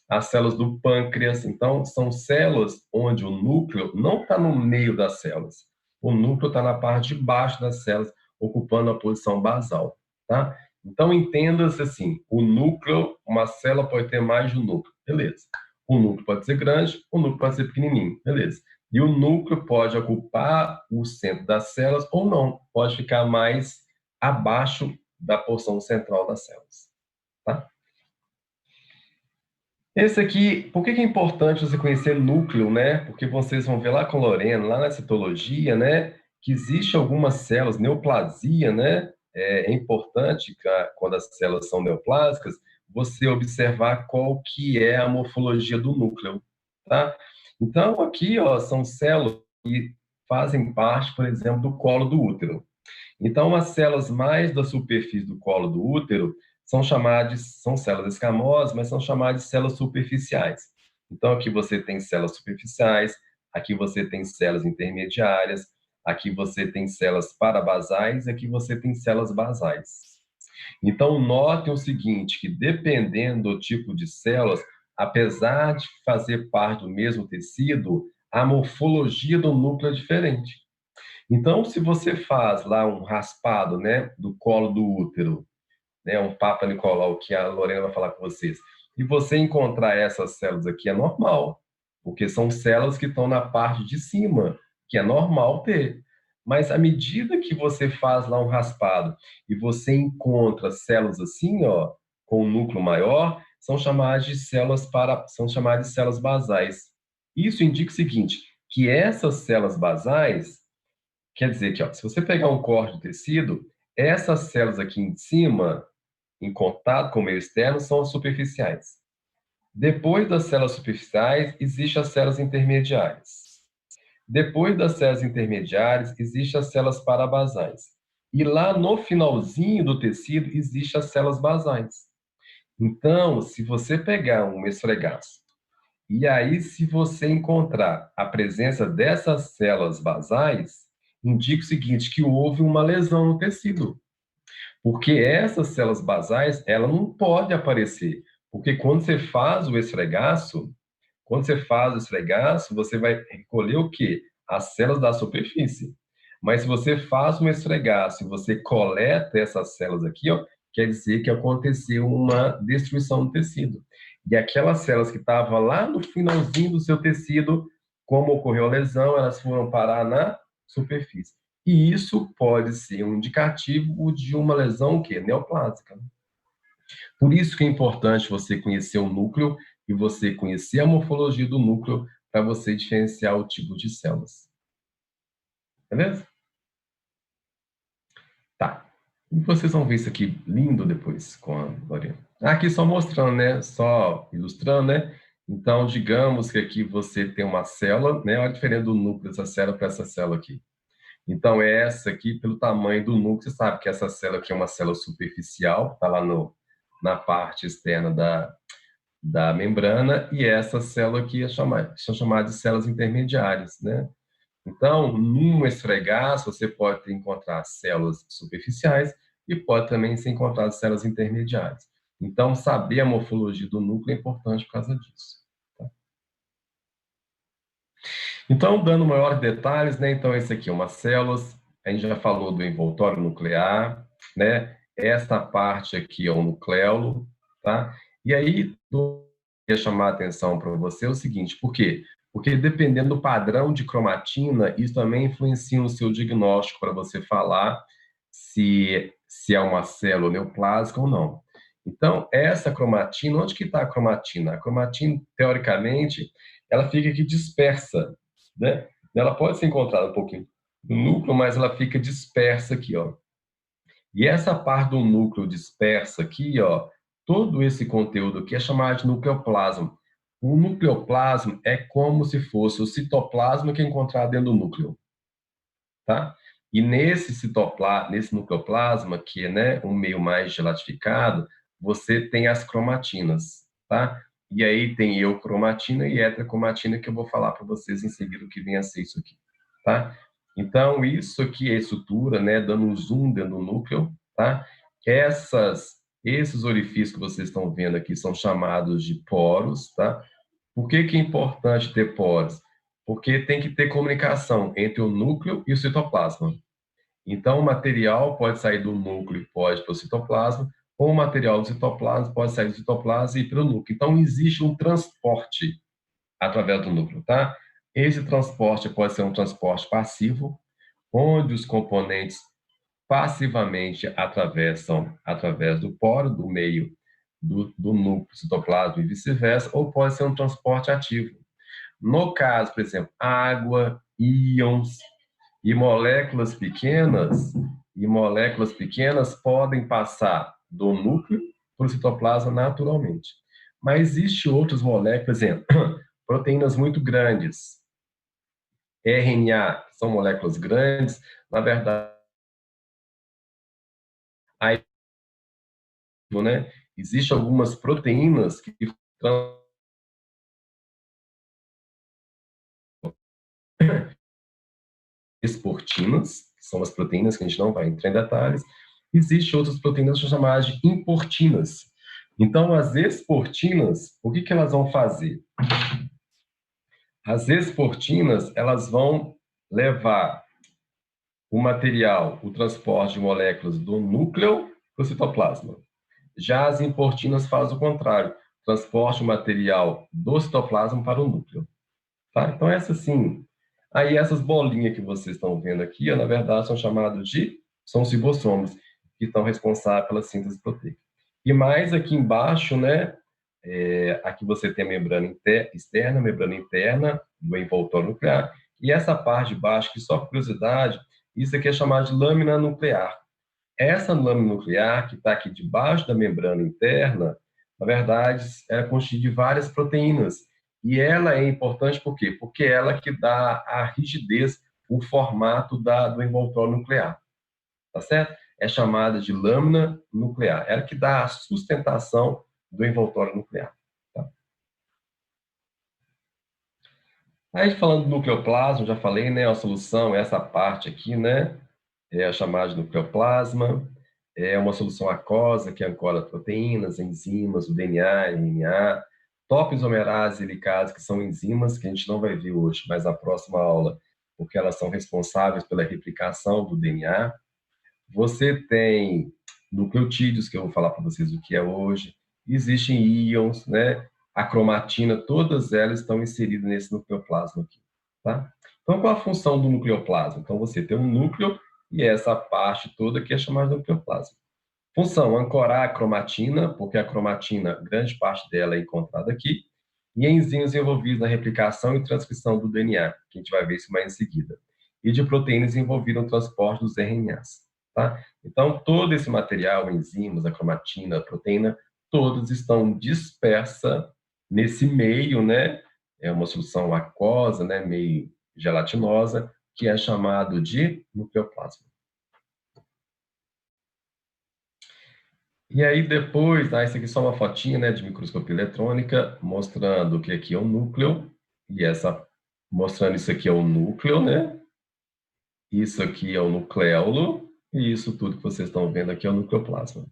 as células do pâncreas. Então, são células onde o núcleo não está no meio das células. O núcleo está na parte de baixo das células, ocupando a posição basal, tá? Então, entenda-se assim, o núcleo, uma célula pode ter mais de um núcleo, beleza. O núcleo pode ser grande, o núcleo pode ser pequenininho, beleza. E o núcleo pode ocupar o centro das células ou não, pode ficar mais abaixo da porção central das células, tá? Esse aqui, por que é importante você conhecer núcleo, né? Porque vocês vão ver lá com Lorena, lá na citologia, né? Que existe algumas células, neoplasia, né? É importante, quando as células são neoplásicas, você observar qual que é a morfologia do núcleo, tá? Então, aqui, ó, são células que fazem parte, por exemplo, do colo do útero. Então, as células mais da superfície do colo do útero são células escamosas, mas são chamadas de células superficiais. Então, aqui você tem células superficiais, aqui você tem células intermediárias, aqui você tem células parabasais, aqui você tem células basais. Então, notem o seguinte, que dependendo do tipo de células, apesar de fazer parte do mesmo tecido, a morfologia do núcleo é diferente. Então, se você faz lá um raspado, né, do colo do útero, né, um Papa Nicolau, que a Lorena vai falar com vocês, e você encontrar essas células aqui é normal, porque são células que estão na parte de cima, que é normal ter. Mas à medida que você faz lá um raspado e você encontra células assim, ó, com um núcleo maior, são chamadas de células basais. Isso indica o seguinte, que essas células basais, quer dizer que, ó, se você pegar um corte de tecido, essas células aqui em cima, em contato com o meio externo, são as superficiais. Depois das células superficiais, existem as células intermediárias. Depois das células intermediárias, existem as células parabasais. E lá no finalzinho do tecido, existem as células basais. Então, se você pegar um esfregaço, e aí se você encontrar a presença dessas células basais, indica o seguinte, que houve uma lesão no tecido. Porque essas células basais, ela não pode aparecer. Porque quando você faz o esfregaço, você vai recolher o quê? as células da superfície. Mas se você faz um esfregaço e você coleta essas células aqui, ó, quer dizer que aconteceu uma destruição do tecido. E aquelas células que estavam lá no finalzinho do seu tecido, como ocorreu a lesão, elas foram parar na superfície. E isso pode ser um indicativo de uma lesão o quê? Neoplásica. Por isso que é importante você conhecer o núcleo e você conhecer a morfologia do núcleo para você diferenciar o tipo de células. Beleza? Tá. E vocês vão ver isso aqui lindo depois com a Lorena. Aqui só mostrando, né? Só ilustrando, né? Então, digamos que aqui você tem uma célula, né? Olha a diferença do núcleo dessa célula para essa célula aqui. Então, essa aqui, pelo tamanho do núcleo, você sabe que essa célula aqui é uma célula superficial, está lá na parte externa da membrana, e essa célula aqui são chamadas de células intermediárias, né? Então, num esfregaço, você pode encontrar células superficiais e pode também se encontrar células intermediárias. Então, saber a morfologia do núcleo é importante por causa disso. Tá? Então, dando maiores detalhes, né? Então, esse aqui é uma célula, a gente já falou do envoltório nuclear, né? Essa parte aqui é o nucleolo, tá? E aí, eu queria chamar a atenção para você o seguinte, por quê? Porque dependendo do padrão de cromatina, isso também influencia no seu diagnóstico para você falar se é uma célula neoplásica ou não. Então, essa cromatina, onde que está a cromatina? A cromatina, teoricamente, ela fica aqui dispersa, né? Ela pode ser encontrada um pouquinho no núcleo, mas ela fica dispersa aqui, ó. E essa parte do núcleo dispersa aqui, ó, todo esse conteúdo aqui é chamado de nucleoplasma. O nucleoplasma é como se fosse o citoplasma que é encontrado dentro do núcleo, tá? E nesse nucleoplasma, que é, né, um meio mais gelatificado, você tem as cromatinas, tá? E aí tem eucromatina e heterocromatina, que eu vou falar para vocês em seguida o que vem a ser isso aqui, tá? Então, isso aqui é a estrutura, né, dando um zoom dentro do núcleo, tá? Esses orifícios que vocês estão vendo aqui são chamados de poros, tá? Por que que é importante ter poros? Porque tem que ter comunicação entre o núcleo e o citoplasma. Então, o material pode sair do núcleo e pode ir para o citoplasma, ou o material do citoplasma pode sair do citoplasma e ir para o núcleo. Então, existe um transporte através do núcleo, tá? Esse transporte pode ser um transporte passivo, onde os componentes passivamente atravessam através do poro, do meio do núcleo citoplasma e vice-versa, ou pode ser um transporte ativo. No caso, por exemplo, água, íons e moléculas pequenas podem passar do núcleo para o citoplasma naturalmente. Mas existem outras moléculas, por exemplo, proteínas muito grandes, RNA, que são moléculas grandes, na verdade, aí, né, existem algumas proteínas que esportinas, que são as proteínas que a gente não vai entrar em detalhes. Existem outras proteínas que são chamadas de importinas. Então, as esportinas, o que elas vão fazer? As esportinas, elas vão levar o material, o transporte de moléculas do núcleo para o citoplasma. Já as importinas fazem o contrário, transporte o material do citoplasma para o núcleo. Tá? Então, sim. Aí essas bolinhas que vocês estão vendo aqui, na verdade, são os ribossomos, que estão responsáveis pela síntese proteica. E mais aqui embaixo, né, aqui você tem a membrana externa, a membrana interna do envoltório nuclear, e essa parte de baixo, que só por curiosidade, isso aqui é chamado de lâmina nuclear. Essa lâmina nuclear, que está aqui debaixo da membrana interna, na verdade, é constituída de várias proteínas. E ela é importante por quê? Porque ela que dá a rigidez, o formato do envoltório nuclear. Tá certo? É chamada de lâmina nuclear. Ela que dá a sustentação do envoltório nuclear. Tá? Aí, falando do nucleoplasma, já falei, né? A solução é essa parte aqui, né? É a chamada de nucleoplasma. É uma solução aquosa que ancora proteínas, enzimas, o DNA, RNA, topoisomerase e helicase, que são enzimas que a gente não vai ver hoje, mas na próxima aula porque elas são responsáveis pela replicação do DNA. Você tem nucleotídeos, que eu vou falar para vocês o que é hoje. Existem íons, né? A cromatina, todas elas estão inseridas nesse nucleoplasma aqui, tá? Então, qual a função do nucleoplasma? Então, você tem um núcleo e essa parte toda que é chamada de nucleoplasma. Função, ancorar a cromatina, porque a cromatina, grande parte dela é encontrada aqui, e enzimas envolvidos na replicação e transcrição do DNA, que a gente vai ver isso mais em seguida, e de proteínas envolvidas no transporte dos RNAs. Tá? Então, todo esse material, enzimas, a cromatina, a proteína, todas estão dispersas nesse meio, né? É uma solução aquosa, né? Meio gelatinosa, que é chamado de nucleoplasma. E aí depois, isso aqui é só uma fotinha, né, de microscopia eletrônica, mostrando que aqui é o núcleo, e mostrando isso aqui é o núcleo, né? Isso aqui é o nucleolo, e isso tudo que vocês estão vendo aqui é o nucleoplasma.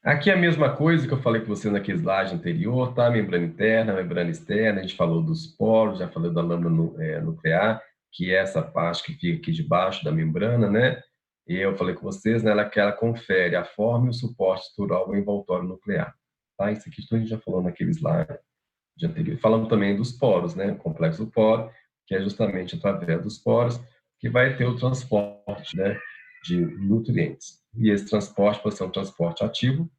Aqui é a mesma coisa que eu falei com vocês naquele slide anterior, tá? Membrana interna, membrana externa, a gente falou dos poros, já falei da lâmina nuclear, que é essa parte que fica aqui debaixo da membrana, né? E eu falei com vocês, né, que ela confere a forma e o suporte estrutural ao envoltório nuclear. Tá? Isso aqui a gente já falou naquele slide anterior. Falamos também dos poros, né? O complexo do poro, que é justamente através dos poros que vai ter o transporte, né, de nutrientes. E esse transporte pode ser um transporte ativo,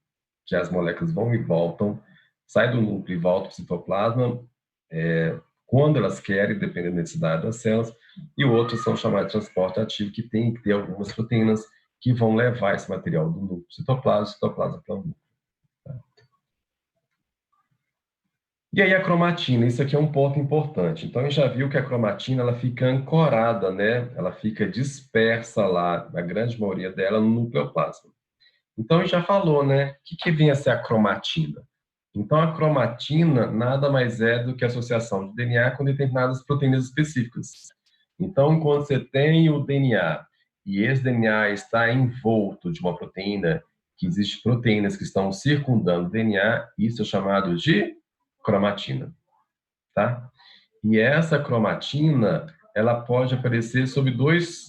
que as moléculas vão e voltam, sai do núcleo e volta para o citoplasma, quando elas querem, dependendo da necessidade das células, e outros são chamados de transporte ativo, que tem que ter algumas proteínas que vão levar esse material do núcleo citoplasma para o núcleo. Tá? E aí a cromatina, isso aqui é um ponto importante. Então, a gente já viu que a cromatina ela fica ancorada, né? Ela fica dispersa lá, a grande maioria dela, no nucleoplasma. Então, a gente já falou, né? O que vem a ser a cromatina? Então, a cromatina nada mais é do que a associação de DNA com determinadas proteínas específicas. Então, quando você tem o DNA e esse DNA está envolto de uma proteína, que existem proteínas que estão circundando o DNA, isso é chamado de cromatina, tá? E essa cromatina, ela pode aparecer sob duas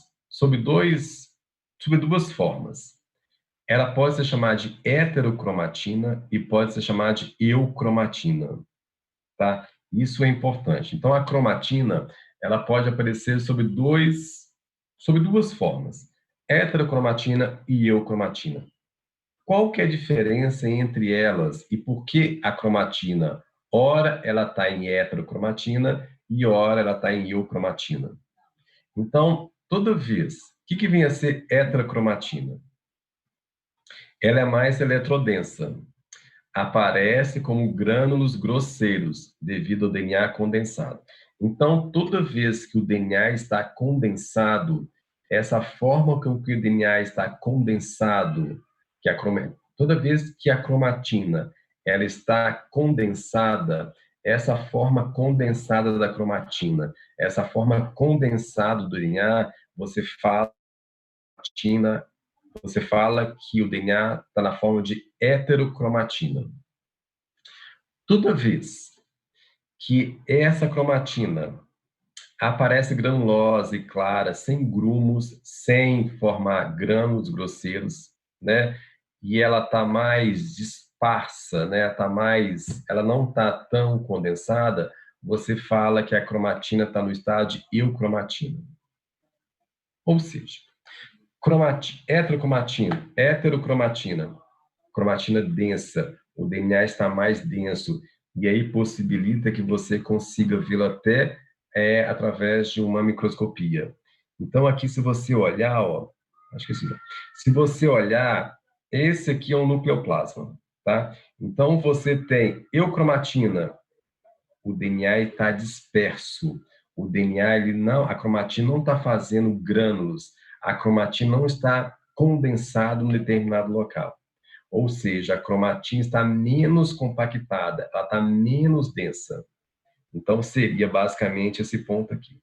formas. Ela pode ser chamada de heterocromatina e pode ser chamada de eucromatina, tá? Isso é importante. Então, a cromatina, ela pode aparecer sob duas formas, heterocromatina e eucromatina. Qual que é a diferença entre elas e por que a cromatina, ora ela está em heterocromatina e ora ela está em eucromatina? Então, toda vez, o que vem a ser heterocromatina? Ela é mais eletrodensa. Aparece como grânulos grosseiros, devido ao DNA condensado. Então, toda vez que o DNA está condensado, essa forma com que o DNA está condensado, toda vez que a cromatina ela está condensada, essa forma condensada da cromatina, essa forma condensada do DNA, você fala que o DNA está na forma de heterocromatina. Toda vez que essa cromatina aparece granulosa e clara, sem grumos, sem formar grânulos grosseiros, né? E ela está mais dispersa, né? Ela não está tão condensada, você fala que a cromatina está no estado de eucromatina. Ou seja, heterocromatina, cromatina densa, o DNA está mais denso, e aí possibilita que você consiga vê-lo até através de uma microscopia. Então, aqui, se você olhar, acho que se você olhar, esse aqui é um nucleoplasma, tá? Então, você tem eucromatina, o DNA está disperso, o DNA, a cromatina não está fazendo grânulos, a cromatina não está condensada em um determinado local. Ou seja, a cromatina está menos compactada, ela está menos densa. Então, seria basicamente esse ponto aqui.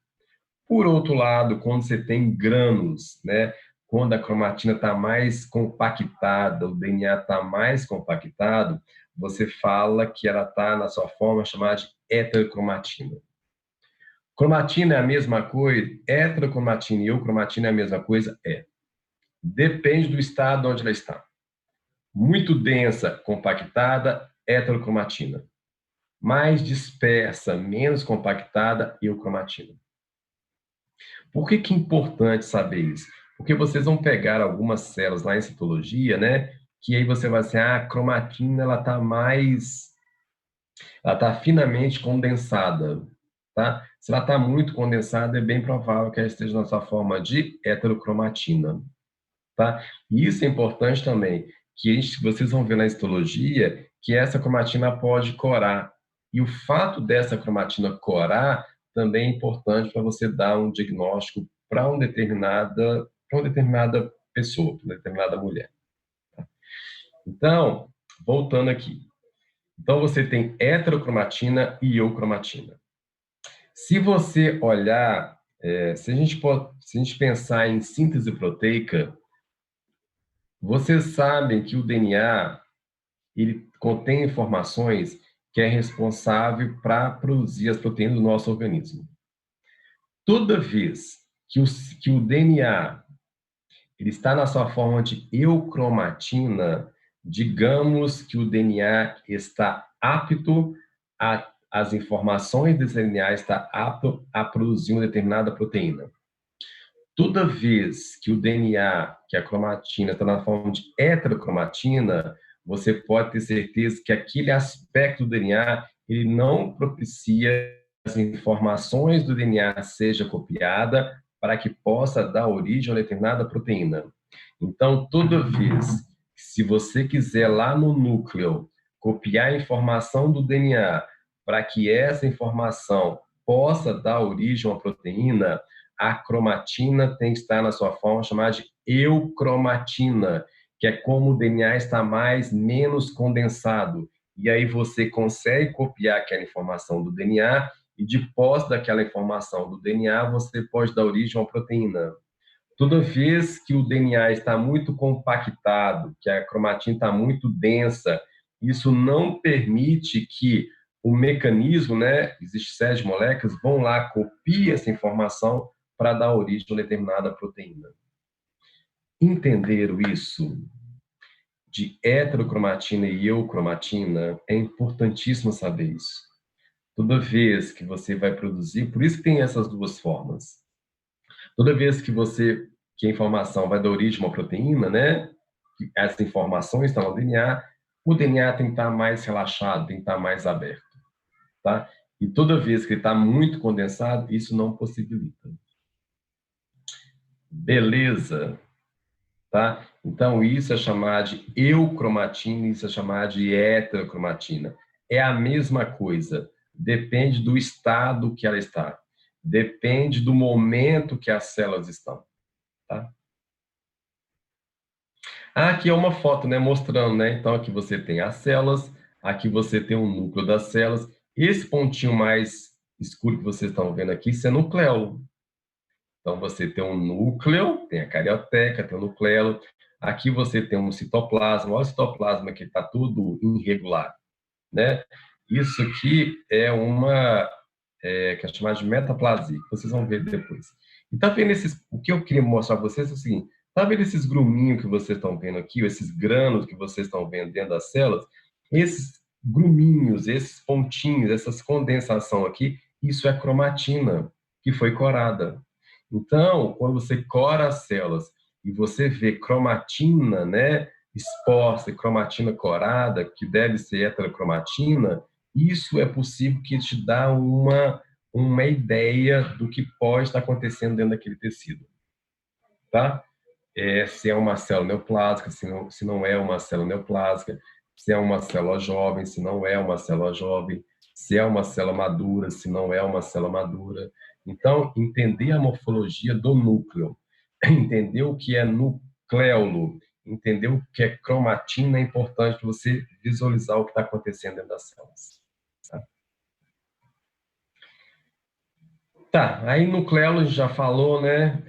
Por outro lado, quando você tem grânulos, né, quando a cromatina está mais compactada, o DNA está mais compactado, você fala que ela está na sua forma chamada de heterocromatina. Cromatina é a mesma coisa? Heterocromatina e eucromatina é a mesma coisa? É. Depende do estado onde ela está. Muito densa, compactada, heterocromatina. Mais dispersa, menos compactada, eucromatina. Por que é importante saber isso? Porque vocês vão pegar algumas células lá em citologia, né? Que aí você vai dizer, a cromatina ela está finamente condensada, tá? Se ela está muito condensada, é bem provável que ela esteja na sua forma de heterocromatina, tá? E isso é importante também, que vocês vão ver na histologia que essa cromatina pode corar. E o fato dessa cromatina corar também é importante para você dar um diagnóstico para uma determinada pessoa, para uma determinada mulher. Tá? Então, voltando aqui. Então, você tem heterocromatina e eucromatina. Se você olhar, se a gente pensar em síntese proteica, vocês sabem que o DNA ele contém informações que é responsável para produzir as proteínas do nosso organismo. Toda vez que o DNA ele está na sua forma de eucromatina, digamos que o DNA está apto as informações desse DNA está apto a produzir uma determinada proteína. Toda vez que o DNA, que a cromatina está na forma de heterocromatina, você pode ter certeza que aquele aspecto do DNA ele não propicia que as informações do DNA seja copiada para que possa dar origem a uma determinada proteína. Então, toda vez, se você quiser lá no núcleo copiar a informação do DNA para que essa informação possa dar origem a uma proteína, a cromatina tem que estar na sua forma chamada de eucromatina, que é como o DNA está menos condensado. E aí você consegue copiar aquela informação do DNA e de posse daquela informação do DNA, você pode dar origem a uma proteína. Toda vez que o DNA está muito compactado, que a cromatina está muito densa, isso não permite que o mecanismo, né, existe série de moléculas, vão lá, copia essa informação para dar origem a uma determinada proteína. Entenderam isso? De heterocromatina e eucromatina, é importantíssimo saber isso. Toda vez que você vai produzir, por isso que tem essas duas formas. Toda vez que a informação vai dar origem a uma proteína, né? Essas informações estão no DNA, o DNA tem que estar mais relaxado, tem que estar mais aberto, tá? E toda vez que ele está muito condensado, isso não possibilita. Beleza, tá? Então, isso é chamado de eucromatina, isso é chamado de heterocromatina. É a mesma coisa, depende do estado que ela está, depende do momento que as células estão, tá? Aqui é uma foto, né, mostrando, né? Então, aqui você tem as células, aqui você tem o núcleo das células. Esse pontinho mais escuro que vocês estão vendo aqui, isso é nucleolo. Então, você tem um núcleo, tem a carioteca, tem o nucleolo. Aqui você tem um citoplasma. Olha o citoplasma que está tudo irregular, né? Isso aqui é que é chamada de metaplasia, que vocês vão ver depois. E tá vendo o que eu queria mostrar para vocês é o seguinte, tá vendo esses gruminhos que vocês estão vendo aqui, esses grânulos que vocês estão vendo dentro das células? Esses gruminhos, esses pontinhos, essas condensação aqui, isso é cromatina que foi corada. Então, quando você cora as células e você vê cromatina, né, exposta e cromatina corada, que deve ser heterocromatina, isso é possível que te dá uma ideia do que pode estar acontecendo dentro daquele tecido, tá? Se é uma célula neoplásica, se não é uma célula neoplásica, se é uma célula jovem, se não é uma célula jovem, se é uma célula madura, se não é uma célula madura. Então, entender a morfologia do núcleo, entender o que é nucleolo, entender o que é cromatina é importante para você visualizar o que está acontecendo dentro das células. Tá, aí nucleolo a gente já falou, né?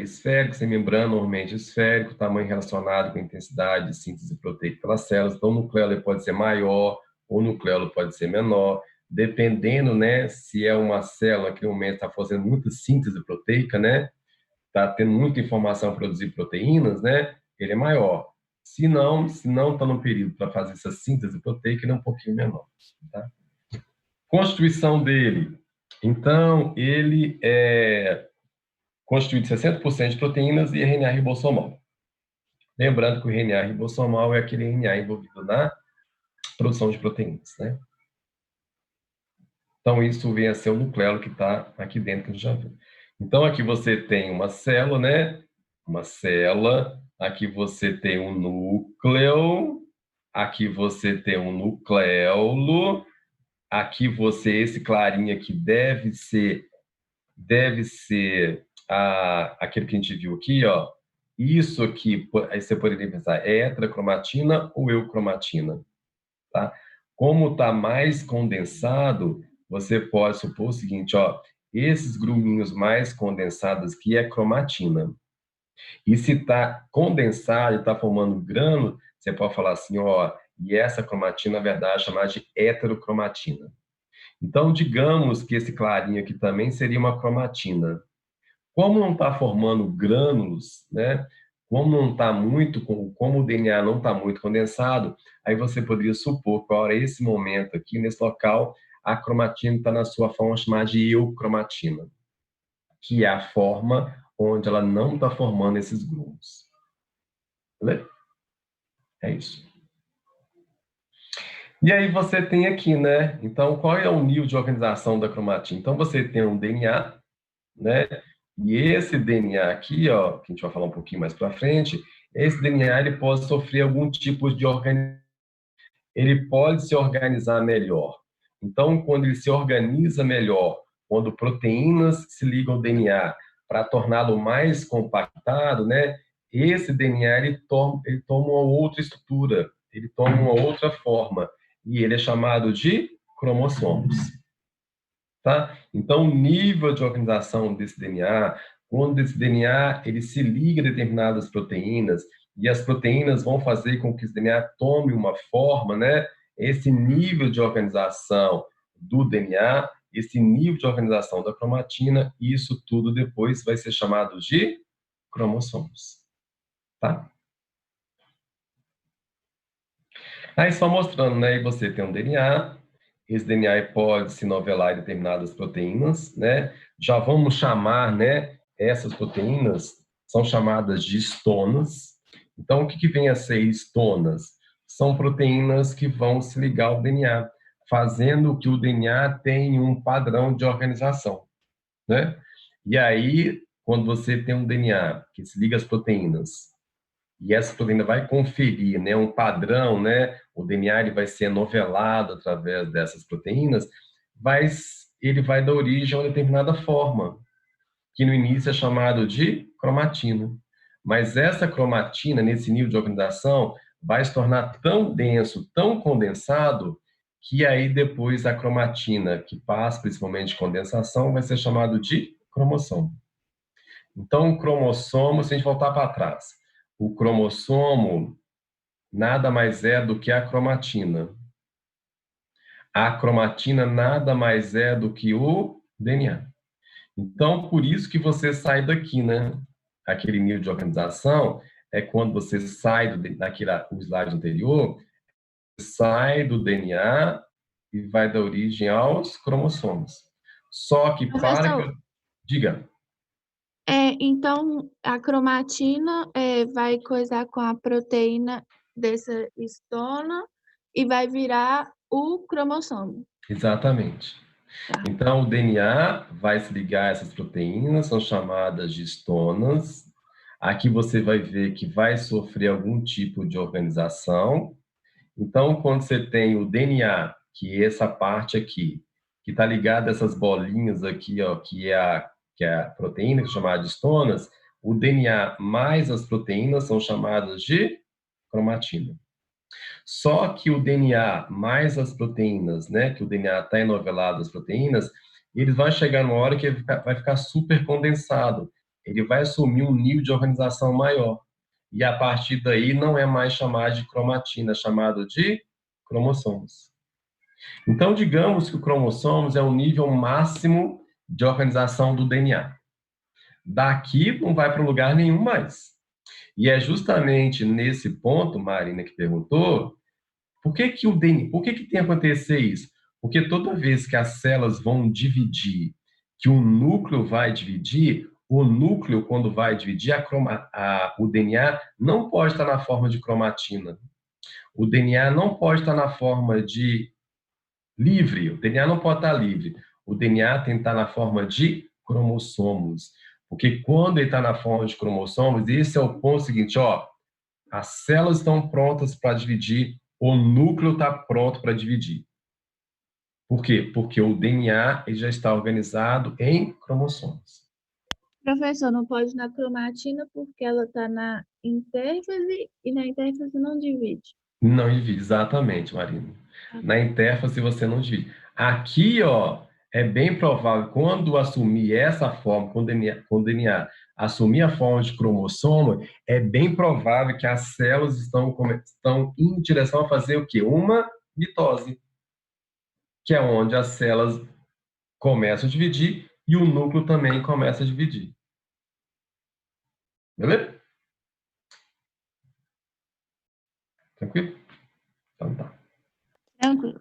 Esférico, sem membrana, normalmente esférico, tamanho relacionado com a intensidade de síntese proteica pelas células. Então, o nucleolo pode ser maior, ou o nucleolo pode ser menor. dependendo, né, se é uma célula que no momento está fazendo muita síntese proteica, né, está tendo muita informação para produzir proteínas, né, ele é maior. Se não está no período para fazer essa síntese proteica, ele é um pouquinho menor. Tá? Constituição dele. Então, ele é constituído de 60% de proteínas e RNA ribossomal. Lembrando que o RNA ribossomal é aquele RNA envolvido na produção de proteínas, né? Então, isso vem a ser o nucleolo que está aqui dentro, que a gente já viu. Então, aqui você tem uma célula, né? Uma célula. Aqui você tem um núcleo. Aqui você tem um nucleolo. Aqui você, esse clarinho aqui deve ser aquele que a gente viu aqui, ó. Isso aqui, aí você poderia pensar, é heterocromatina ou eucromatina? Tá? Como está mais condensado, você pode supor o seguinte, ó, esses gruminhos mais condensados aqui é cromatina. E se está condensado e está formando grânulo, você pode falar assim, ó, e essa cromatina, na verdade, é chamada de heterocromatina. Então, digamos que esse clarinho aqui também seria uma cromatina. Como não está formando grânulos, né? Como não está muito, como o DNA não está muito condensado, aí você poderia supor que, agora, esse momento aqui, nesse local, a cromatina está na sua forma chamada de eucromatina, que é a forma onde ela não está formando esses grumos. Beleza? É isso. E aí você tem aqui, né? Então, qual é o nível de organização da cromatina? Então, você tem um DNA, né? E esse DNA aqui, ó, que a gente vai falar um pouquinho mais para frente, esse DNA ele pode sofrer algum tipo de organização. Ele pode se organizar melhor. Então, quando ele se organiza melhor, quando proteínas se ligam ao DNA para torná-lo mais compactado, né? Esse DNA ele toma uma outra estrutura, ele toma uma outra forma. E ele é chamado de cromossomos. Tá? Então, o nível de organização desse DNA, quando esse DNA ele se liga a determinadas proteínas, e as proteínas vão fazer com que esse DNA tome uma forma, né? Esse nível de organização do DNA, esse nível de organização da cromatina, isso tudo depois vai ser chamado de cromossomos. Tá? Aí só mostrando, né? Você tem um DNA, esse DNA pode se novelar em determinadas proteínas, né? Já vamos chamar, né? Essas proteínas são chamadas de histonas. Então, o que vem a ser histonas? São proteínas que vão se ligar ao DNA, fazendo que o DNA tenha um padrão de organização, né? E aí, quando você tem um DNA que se liga às proteínas, e essa proteína vai conferir, né, um padrão, né, o DNA ele vai ser novelado através dessas proteínas, ele vai dar origem a uma determinada forma, que no início é chamado de cromatina. Mas essa cromatina, nesse nível de organização, vai se tornar tão denso, tão condensado, que aí depois a cromatina, que passa principalmente de condensação, vai ser chamado de cromossomo. Então, o cromossomo, se a gente voltar para trás, o cromossomo nada mais é do que a cromatina. A cromatina nada mais é do que o DNA. Então, por isso que você sai daqui, né? Aquele nível de organização é quando você sai daquele slide anterior, sai do DNA e vai dar origem aos cromossomos. Só que
Professor,
Diga.
então a cromatina vai coisar com a proteína dessa histona e vai virar o cromossomo.
Exatamente. Então, o DNA vai se ligar a essas proteínas, são chamadas de histonas. Aqui você vai ver que vai sofrer algum tipo de organização. Então, quando você tem o DNA, que é essa parte aqui, que está ligada a essas bolinhas aqui, ó, que é a proteína, que é chamada de histonas, o DNA mais as proteínas são chamadas de cromatina. Só que o DNA mais as proteínas, né, que o DNA está enovelado às proteínas, eles vão chegar numa hora que ele vai ficar super condensado. Ele vai assumir um nível de organização maior. E a partir daí não é mais chamado de cromatina, é chamado de cromossomos. Então, digamos que o cromossomos é o nível máximo de organização do DNA. Daqui não vai para lugar nenhum mais. E é justamente nesse ponto, Marina, que perguntou, por que que o DNA, por que que tem que acontecer isso? Porque toda vez que as células vão dividir, que o núcleo vai dividir, o núcleo, quando vai dividir, o DNA não pode estar na forma de cromatina. O DNA não pode estar na forma de livre. O DNA não pode estar livre. O DNA tem que estar na forma de cromossomos. Porque quando ele está na forma de cromossomos, esse é o ponto seguinte, ó, as células estão prontas para dividir, o núcleo está pronto para dividir. Por quê? Porque o DNA ele já está organizado em cromossomos.
Professor, não pode na cromatina porque ela está na intérfase e na intérfase não divide.
Não divide, exatamente, Marina. Na intérfase você não divide. Aqui, ó, é bem provável, quando assumir essa forma, quando o DNA assumir a forma de cromossomo, é bem provável que as células estão em direção a fazer o quê? Uma mitose, que é onde as células começam a dividir e o núcleo também começa a dividir. Beleza? Tranquilo? Então tá.
Tranquilo.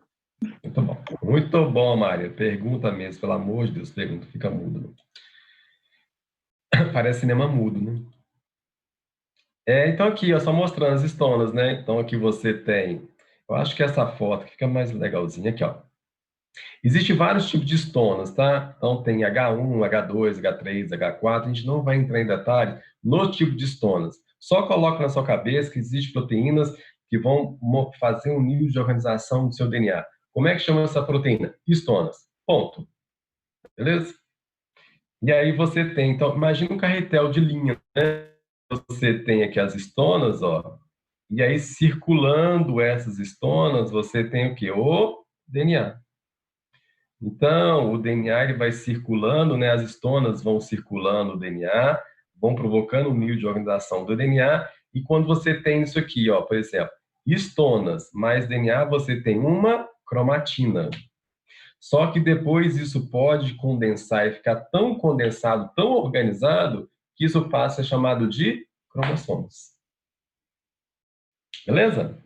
Muito bom. Muito bom, Mária. Pergunta mesmo, pelo amor de Deus, pergunta, fica mudo. Parece cinema mudo, né? Então aqui, ó, só mostrando as estonas, né? Então aqui você tem, eu acho que essa foto fica mais legalzinha aqui, ó. Existem vários tipos de estonas, tá? Então tem H1, H2, H3, H4, a gente não vai entrar em detalhe no tipo de estonas. Só coloca na sua cabeça que existem proteínas que vão fazer um nível de organização do seu DNA. Como é que chama essa proteína? Estonas. Ponto. Beleza? E aí você tem, então, imagina um carretel de linha, né? Você tem aqui as estonas, ó, e aí circulando essas estonas, você tem o quê? O DNA. Então, o DNA ele vai circulando, né? As estonas vão circulando o DNA, vão provocando o nível de organização do DNA, e quando você tem isso aqui, ó, por exemplo, estonas mais DNA, você tem uma cromatina. Só que depois isso pode condensar e ficar tão condensado, tão organizado, que isso passa a ser chamado de cromossomos. Beleza?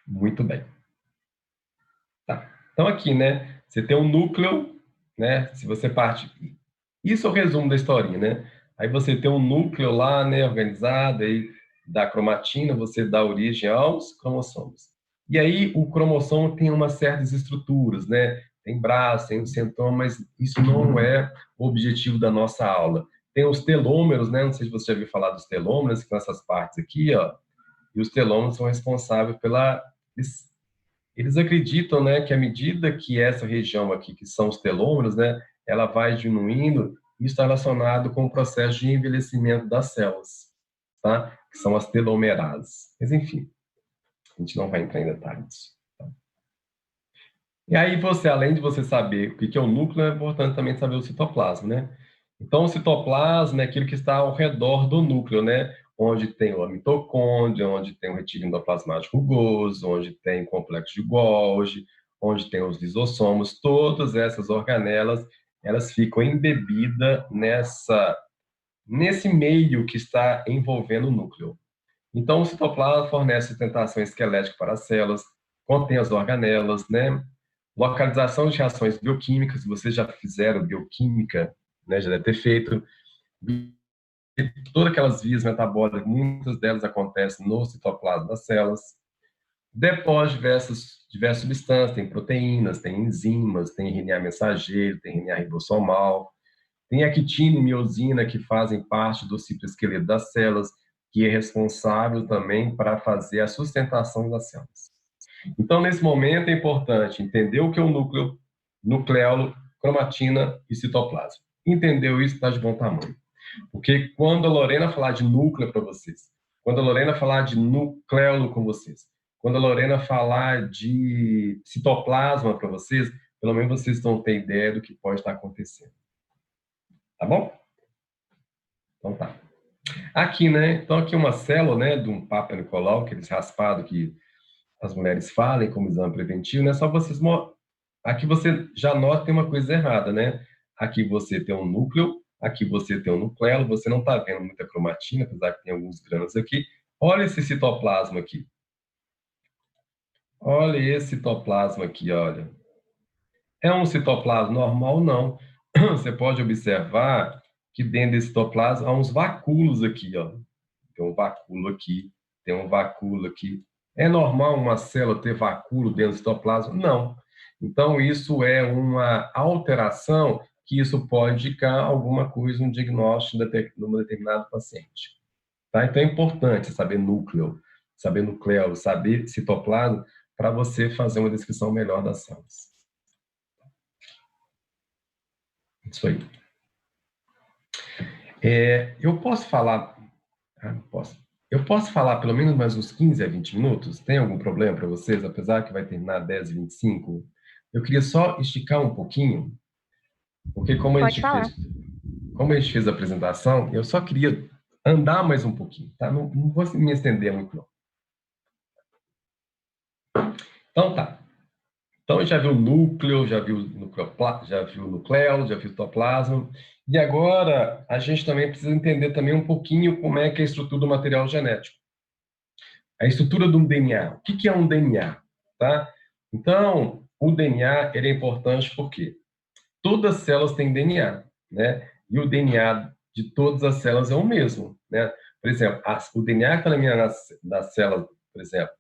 Muito bem. Tá. Então aqui, né, você tem um núcleo, né, se você parte... Isso é o resumo da historinha, né? Aí você tem um núcleo lá, né, organizado, aí da cromatina, você dá origem aos cromossomos. E aí o cromossomo tem umas certas estruturas, né? Tem braço, tem um centroma, mas isso não é o objetivo da nossa aula. Tem os telômeros, né? Não sei se você já ouviu falar dos telômeros, que são essas partes aqui, ó. E os telômeros são responsáveis pela... Eles acreditam, né, que à medida que essa região aqui, que são os telômeros, né, ela vai diminuindo, isso está relacionado com o processo de envelhecimento das células, tá? Que são as telomerases. Mas, enfim, a gente não vai entrar em detalhes. Tá? E aí você, além de você saber o que é o núcleo, é importante também saber o citoplasma, né? Então, o citoplasma é aquilo que está ao redor do núcleo, né? Onde tem a mitocôndria, onde tem o retículo endoplasmático rugoso, onde tem o complexo de Golgi, onde tem os lisossomos, todas essas organelas, elas ficam embebidas nesse meio que está envolvendo o núcleo. Então, o citoplasma fornece sustentação esquelética para as células, contém as organelas, né? Localização de reações bioquímicas, vocês já fizeram bioquímica, né? Já deve ter feito. Todas aquelas vias metabólicas, muitas delas acontecem no citoplasma das células. Depósito de diversas substâncias, tem proteínas, tem enzimas, tem RNA mensageiro, tem RNA ribossomal, tem a quitina e miosina que fazem parte do citoesqueleto das células, que é responsável também para fazer a sustentação das células. Então, nesse momento, é importante entender o que é o núcleo, nucleolo, cromatina e citoplasma. Entendeu isso, está de bom tamanho. Porque quando a Lorena falar de núcleo para vocês, quando a Lorena falar de nucleolo com vocês, quando a Lorena falar de citoplasma para vocês, pelo menos vocês vão ter ideia do que pode estar acontecendo. Tá bom? Então tá. Aqui, né? Então aqui uma célula, né, de um Papa Nicolau, aqueles raspados que as mulheres falem como exame preventivo, não é só vocês... Aqui você já nota que tem uma coisa errada, né? Aqui você tem um núcleo, aqui você tem um nucleolo, você não está vendo muita cromatina, apesar que tem alguns grãos aqui. Olha esse citoplasma aqui. Olha esse citoplasma aqui, olha. É um citoplasma normal? Não. Você pode observar que dentro desse citoplasma há uns vacúolos aqui, ó. Tem um vacúolo aqui, tem um vacúolo aqui. É normal uma célula ter vacúolo dentro do citoplasma? Não. Então, isso é uma alteração que isso pode indicar alguma coisa, um diagnóstico de um determinado paciente. Tá? Então, é importante saber núcleo, saber nucleolo, saber citoplasma, para você fazer uma descrição melhor das células. Isso aí. Eu posso falar... Eu posso falar pelo menos mais uns 15 a 20 minutos? Tem algum problema para vocês, apesar que vai terminar 10h25? Eu queria só esticar um pouquinho, porque como a gente fez a apresentação, eu só queria andar mais um pouquinho, tá? Não vou me estender muito, não. Então, tá. Então, já viu o núcleo, já viu o nucleolo, já viu o citoplasma. E agora, a gente também precisa entender também um pouquinho como é que é a estrutura do material genético. A estrutura do DNA. O que é um DNA? Tá? Então, o DNA ele é importante porque todas as células têm DNA, né? E o DNA de todas as células é o mesmo, né? Por exemplo, o DNA que está na célula, por exemplo,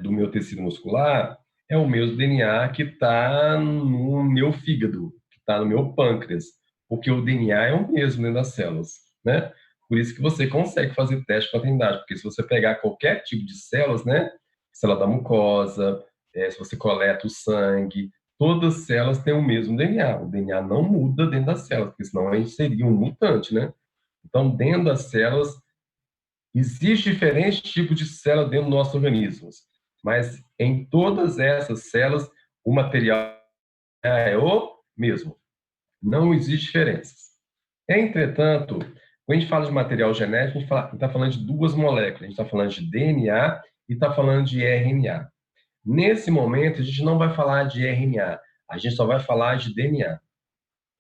do meu tecido muscular, é o mesmo DNA que está no meu fígado, que está no meu pâncreas, porque o DNA é o mesmo dentro das células, né? Por isso que você consegue fazer teste de paternidade, porque se você pegar qualquer tipo de células, né? Célula da mucosa, se você coleta o sangue, todas as células têm o mesmo DNA. O DNA não muda dentro das células, porque senão a gente seria um mutante, né? Então, dentro das células, existem diferentes tipos de células dentro dos nossos organismos, mas em todas essas células, o material é o mesmo. Não existe diferenças. Entretanto, quando a gente fala de material genético, a gente está falando de duas moléculas. A gente está falando de DNA e está falando de RNA. Nesse momento, a gente não vai falar de RNA, a gente só vai falar de DNA.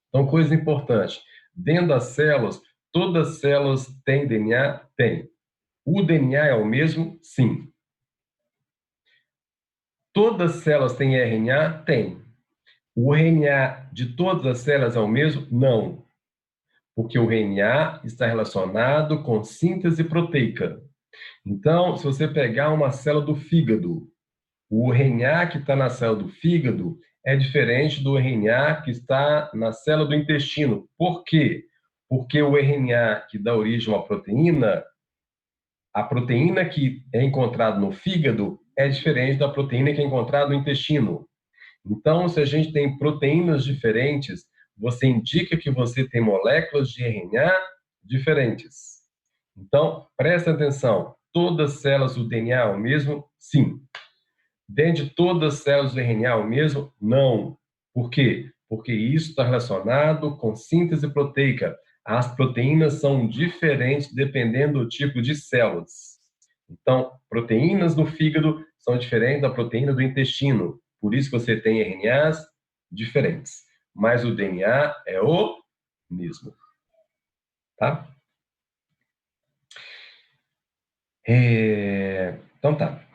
Então, coisa importante, dentro das células, todas as células têm DNA? Tem. O DNA é o mesmo? Sim. Todas as células têm RNA? Tem. O RNA de todas as células é o mesmo? Não. Porque o RNA está relacionado com síntese proteica. Então, se você pegar uma célula do fígado, o RNA que está na célula do fígado é diferente do RNA que está na célula do intestino. Por quê? Porque o RNA que dá origem a uma proteína, a proteína que é encontrada no fígado é diferente da proteína que é encontrada no intestino. Então, se a gente tem proteínas diferentes, você indica que você tem moléculas de RNA diferentes. Então, presta atenção. Todas as células do DNA é o mesmo? Sim. Dentro de todas as células do RNA é o mesmo? Não. Por quê? Porque isso está relacionado com síntese proteica. As proteínas são diferentes dependendo do tipo de células. Então, proteínas no fígado são diferentes da proteína do intestino. Por isso você tem RNAs diferentes. Mas o DNA é o mesmo. Tá? Então tá.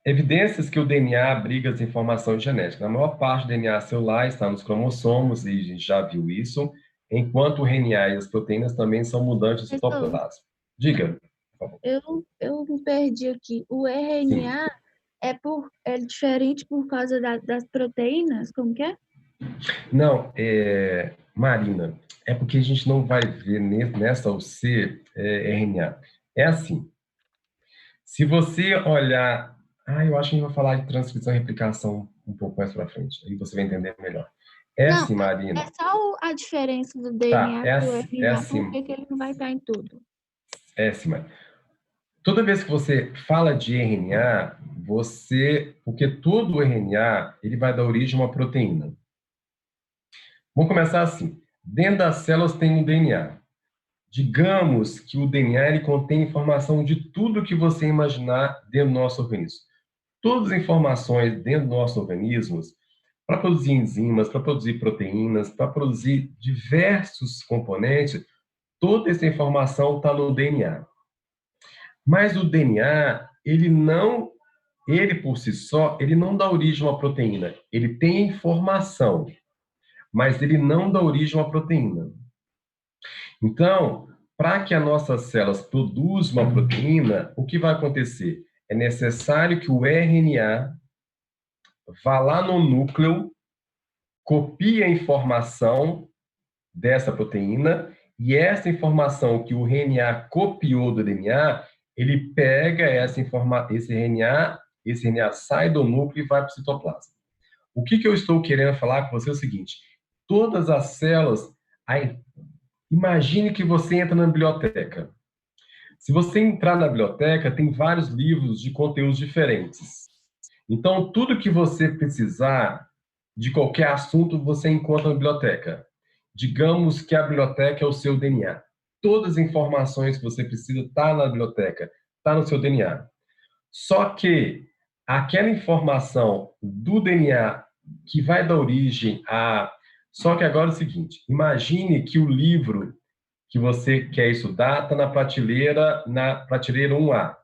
Evidências que o DNA abriga as informações genéticas. A maior parte do DNA celular está nos cromossomos, e a gente já viu isso, enquanto o RNA e as proteínas também são mudantes do citoplasma. Diga, por favor.
Eu me perdi aqui. O RNA é diferente por causa das proteínas? Como que é?
Não, Marina, é porque a gente não vai ver nessa UC RNA. É assim, se você olhar... eu acho que a gente vai falar de transcrição e replicação um pouco mais para frente, aí você vai entender melhor. Assim, Marina.
É só a diferença do DNA do RNA,
assim,
por que ele não vai estar em tudo?
Assim, Marina. Toda vez que você fala de RNA, porque todo o RNA, ele vai dar origem a uma proteína. Vamos começar assim. Dentro das células tem um DNA. digamos que o DNA ele contém informação de tudo que você imaginar dentro do nosso organismo. Todas as informações dentro do nosso organismo, para produzir enzimas, para produzir proteínas, para produzir diversos componentes, toda essa informação está no DNA. Mas o DNA, ele por si só, ele não dá origem a uma proteína. Ele tem informação, mas ele não dá origem a uma proteína. Então, para que as nossas células produzam uma proteína, o que vai acontecer? É necessário que o RNA vá lá no núcleo, copie a informação dessa proteína, e essa informação que o RNA copiou do DNA, ele pega esse RNA sai do núcleo e vai para o citoplasma. O que eu estou querendo falar com você é o seguinte: todas as células, imagine que você entra na biblioteca. Se você entrar na biblioteca, tem vários livros de conteúdos diferentes. Então, tudo que você precisar de qualquer assunto, você encontra na biblioteca. Digamos que a biblioteca é o seu DNA. Todas as informações que você precisa estão na biblioteca, está no seu DNA. Só que aquela informação do DNA que vai dar origem a... Só que agora é o seguinte, imagine que o livro que você quer estudar está na prateleira 1A.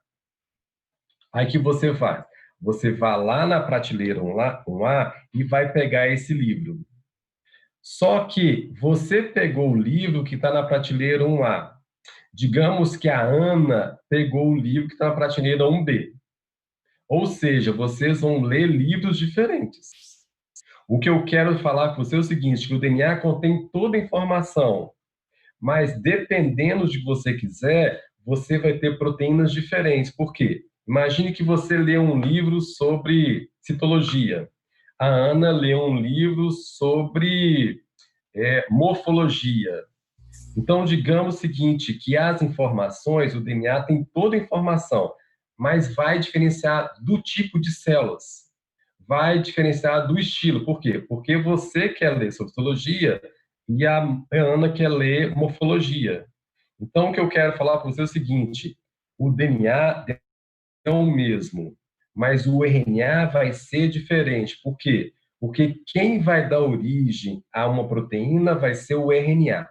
Aí que você faz? Você vai lá na prateleira 1A e vai pegar esse livro. Só que você pegou o livro que está na prateleira 1A. Digamos que a Ana pegou o livro que está na prateleira 1B. Ou seja, vocês vão ler livros diferentes. O que eu quero falar com você é o seguinte, que o DNA contém toda a informação, mas dependendo de que você quiser, você vai ter proteínas diferentes. Por quê? Imagine que você lê um livro sobre citologia. A Ana lê um livro sobre morfologia. Então, digamos o seguinte, que as informações, o DNA tem toda a informação, mas vai diferenciar do tipo de células, vai diferenciar do estilo. Por quê? Porque você quer ler sobre citologia e a Ana quer ler morfologia. Então, o que eu quero falar para você é o seguinte, o DNA é o mesmo, mas o RNA vai ser diferente. Por quê? Porque quem vai dar origem a uma proteína vai ser o RNA.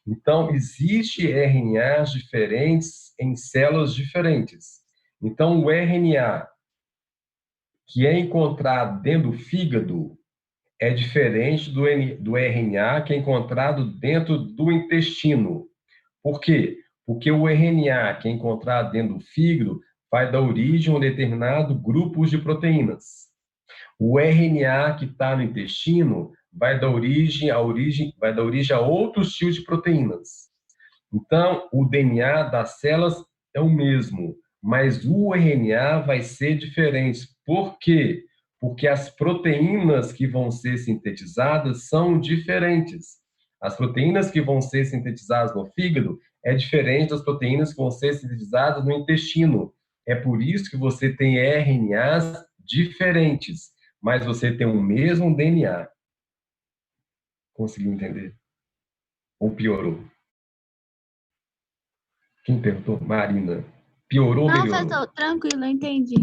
Então, existem RNAs diferentes em células diferentes. Então, o RNA que é encontrado dentro do fígado é diferente do RNA que é encontrado dentro do intestino. Por quê? Porque o RNA que é encontrado dentro do fígado vai dar origem a um determinado grupo de proteínas. O RNA que está no intestino vai dar origem a outros tipos de proteínas. Então, o DNA das células é o mesmo, mas o RNA vai ser diferente. Por quê? Porque as proteínas que vão ser sintetizadas são diferentes. As proteínas que vão ser sintetizadas no fígado é diferente das proteínas que vão ser sintetizadas no intestino. É por isso que você tem RNAs diferentes, mas você tem o mesmo DNA. Conseguiu entender? Ou piorou? Quem perguntou? Marina. Piorou ou
Não,
melhorou?
professor, tranquilo, entendi.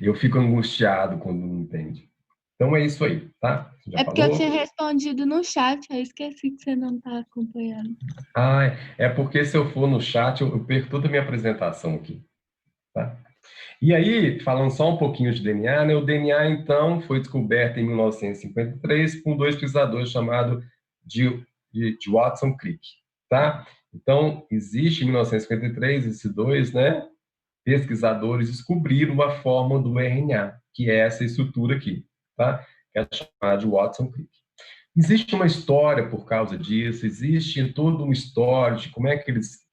Eu fico angustiado quando não entende. Então é isso aí, tá? Você já
É porque eu
falou?
tinha respondido no chat, aí esqueci que você não está acompanhando.
Ah, é porque se eu for no chat, eu perco toda a minha apresentação aqui, tá? E aí, falando só um pouquinho de DNA, né? O DNA, então, foi descoberto em 1953 por dois pesquisadores chamados de Watson Crick, tá? Então, existe em 1953, esses dois, né, pesquisadores descobriram uma forma do RNA, que é essa estrutura aqui, tá? Que é chamada de Watson Crick. Existe uma história por causa disso, existe toda uma história de como é que eles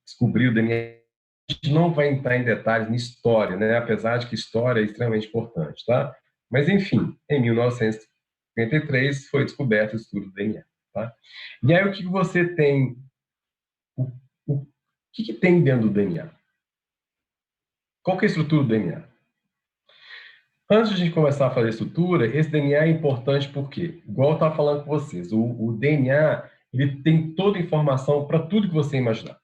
descobriram o DNA. A gente não vai entrar em detalhes na história, né? Apesar de que história é extremamente importante, tá? Mas, enfim, em 1953 foi descoberto o estudo do DNA, tá? E aí, o que você tem? O que tem dentro do DNA? Qual que é a estrutura do DNA? Antes de a gente começar a fazer a estrutura, esse DNA é importante porque, igual eu estava falando com vocês, o DNA ele tem toda a informação para tudo que você imaginar.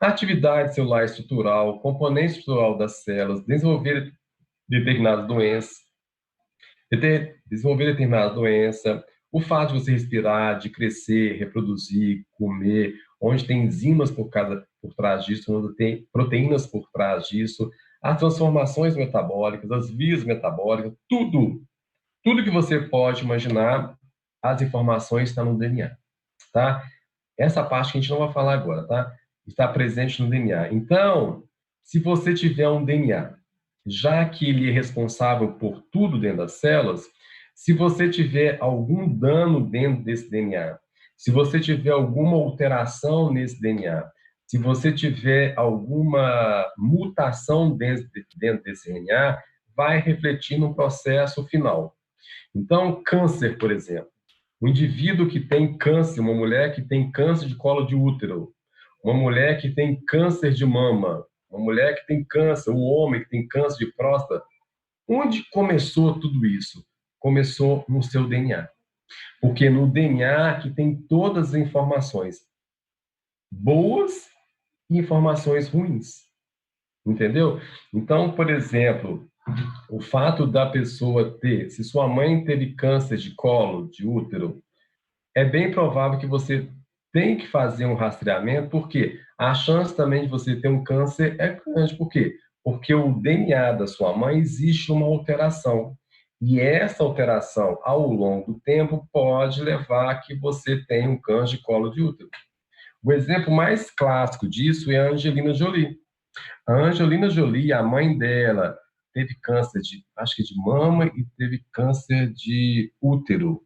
Atividade celular estrutural, componente estrutural das células, desenvolver determinadas doenças, o fato de você respirar, de crescer, reproduzir, comer, onde tem enzimas por trás disso, onde tem proteínas por trás disso, as transformações metabólicas, as vias metabólicas, tudo que você pode imaginar, as informações estão no DNA, tá? Essa parte que a gente não vai falar agora, tá? Está presente no DNA. Então, se você tiver um DNA, já que ele é responsável por tudo dentro das células, se você tiver algum dano dentro desse DNA, se você tiver alguma alteração nesse DNA, se você tiver alguma mutação dentro desse DNA, vai refletir no processo final. Então, câncer, por exemplo. Um indivíduo que tem câncer, uma mulher que tem câncer de colo de útero, uma mulher que tem câncer de mama, uma mulher que tem câncer, um homem que tem câncer de próstata. Onde começou tudo isso? Começou no seu DNA. Porque no DNA que tem todas as informações boas e informações ruins. Entendeu? Então, por exemplo, o fato da pessoa ter, se sua mãe teve câncer de colo, de útero, é bem provável que você tem que fazer um rastreamento, porque a chance também de você ter um câncer é grande. Por quê? Porque o DNA da sua mãe existe uma alteração. E essa alteração, ao longo do tempo, pode levar a que você tenha um câncer de colo de útero. O exemplo mais clássico disso é a Angelina Jolie. A Angelina Jolie, a mãe dela, teve câncer acho que de mama e teve câncer de útero,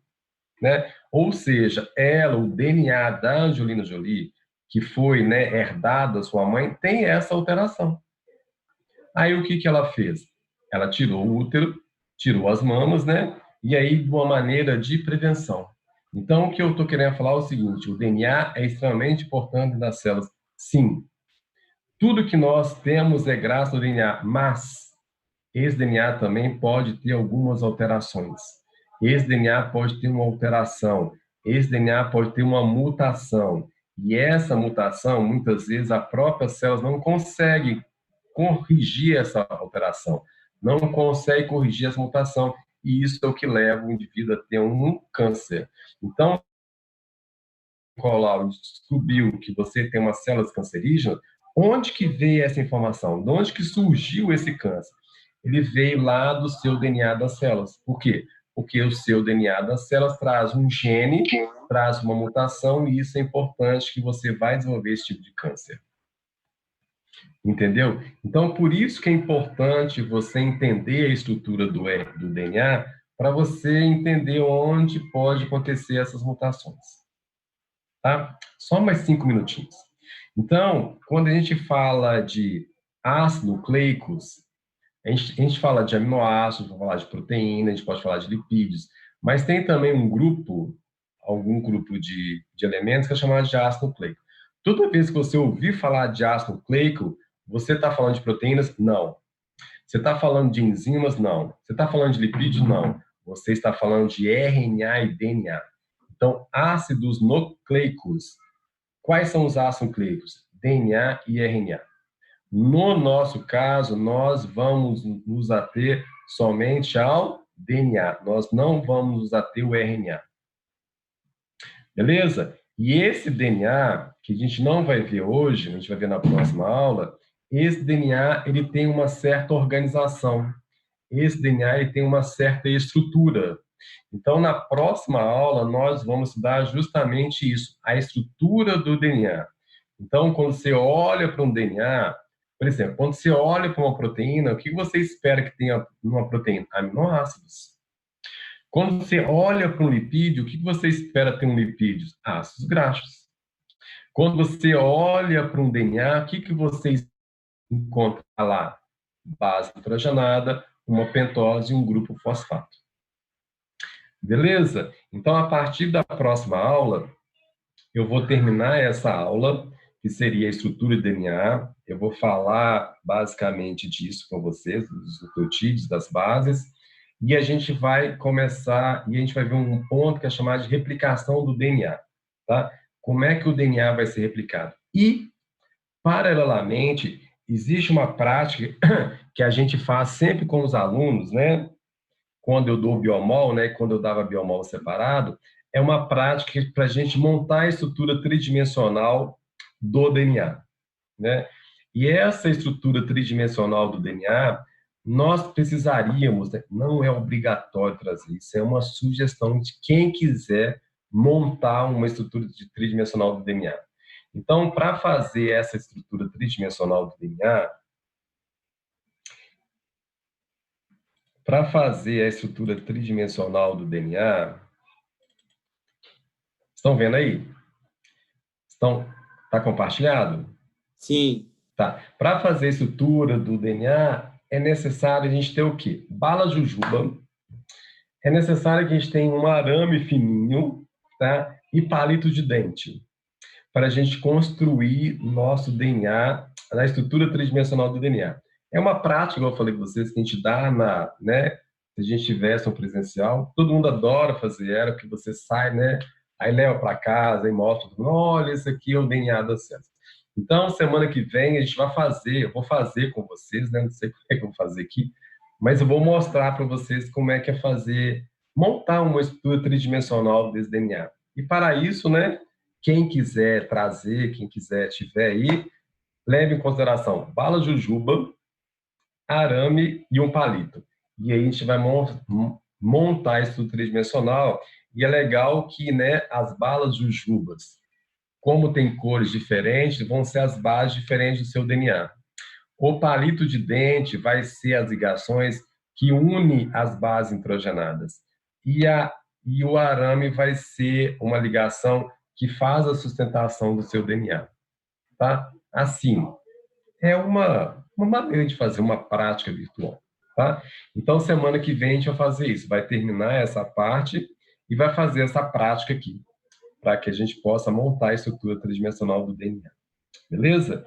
né? Ou seja, o DNA da Angelina Jolie, que foi, né, herdado da sua mãe, tem essa alteração. Aí o que ela fez? Ela tirou o útero, tirou as mamas, né? E aí de uma maneira de prevenção. Então o que eu estou querendo falar é o seguinte: o DNA é extremamente importante nas células. Sim, tudo que nós temos é graças ao DNA, mas esse DNA também pode ter algumas alterações. Esse DNA pode ter uma alteração. Esse DNA pode ter uma mutação. E essa mutação, muitas vezes, a própria célula não consegue corrigir essa alteração, não consegue corrigir essa mutação. E isso é o que leva o indivíduo a ter um câncer. Então, o Colau descobriu que você tem uma célula cancerígena. Onde que veio essa informação? De onde que surgiu esse câncer? Ele veio lá do seu DNA das células. Por quê? Porque o seu DNA das células traz um gene, traz uma mutação, e isso é importante, que você vai desenvolver esse tipo de câncer. Entendeu? Então, por isso que é importante você entender a estrutura do DNA, para você entender onde pode acontecer essas mutações. Tá? Só mais 5 minutinhos. Então, quando a gente fala de ácidos nucleicos, a gente fala de aminoácidos, pode falar de proteína, a gente pode falar de lipídios, mas tem também algum grupo de elementos que é chamado de ácido nucleico. Toda vez que você ouvir falar de ácido nucleico, você está falando de proteínas? Não. Você está falando de enzimas? Não. Você está falando de lipídios? Não. Você está falando de RNA e DNA. Então, ácidos nucleicos. Quais são os ácidos nucleicos? DNA e RNA. No nosso caso, nós vamos nos ater somente ao DNA. Nós não vamos nos ater ao RNA. Beleza? E esse DNA, que a gente não vai ver hoje, a gente vai ver na próxima aula, esse DNA ele tem uma certa organização. Esse DNA ele tem uma certa estrutura. Então, na próxima aula, nós vamos estudar justamente isso, a estrutura do DNA. Então, quando você olha para um DNA, por exemplo, quando você olha para uma proteína, o que você espera que tenha numa proteína? Aminoácidos. Quando você olha para um lipídio, o que você espera ter um lipídio? Ácidos graxos. Quando você olha para um DNA, o que você encontra lá? Base nitrogenada, uma pentose e um grupo fosfato. Beleza? Então, a partir da próxima aula, eu vou terminar essa aula, que seria a estrutura do DNA. Eu vou falar basicamente disso com vocês, dos nucleotídeos, das bases, e a gente vai começar, e a gente vai ver um ponto que é chamado de replicação do DNA. Tá? como é que o DNA vai ser replicado. E, paralelamente, existe uma prática que a gente faz sempre com os alunos, né? Quando eu dou biomol, né? Quando eu dava biomol separado, é uma prática para a gente montar a estrutura tridimensional do DNA, né? E essa estrutura tridimensional do DNA, nós precisaríamos, né? Não é obrigatório trazer, isso é uma sugestão de quem quiser montar uma estrutura tridimensional do DNA. Então, para fazer essa estrutura tridimensional do DNA, estão vendo aí? Tá compartilhado?
Sim.
Tá. Para fazer a estrutura do DNA, é necessário a gente ter o quê? Bala jujuba. É necessário que a gente tenha um arame fininho, tá? E palito de dente, para a gente construir nosso DNA, na estrutura tridimensional do DNA. É uma prática, como eu falei com vocês, que a gente dá né? Se a gente tivesse um presencial, todo mundo adora fazer ela, porque você sai, né? Aí leva para casa e mostra, olha, esse aqui é o DNA da certo. Então, semana que vem a gente vai fazer, eu vou fazer com vocês, né? Não sei como é que eu vou fazer aqui, mas eu vou mostrar para vocês como é que é montar uma estrutura tridimensional desse DNA. E para isso, né? Quem quiser trazer, quem quiser tiver aí, leve em consideração bala jujuba, arame e um palito. E aí a gente vai montar a estrutura tridimensional. E é legal que, né, as balas jujubas, como tem cores diferentes, vão ser as bases diferentes do seu DNA. O palito de dente vai ser as ligações que unem as bases nitrogenadas. E o arame vai ser uma ligação que faz a sustentação do seu DNA. Tá? Assim, é uma maneira de fazer uma prática virtual. Tá? Então, semana que vem a gente vai fazer isso. Vai terminar essa parte e vai fazer essa prática aqui, para que a gente possa montar a estrutura tridimensional do DNA. Beleza?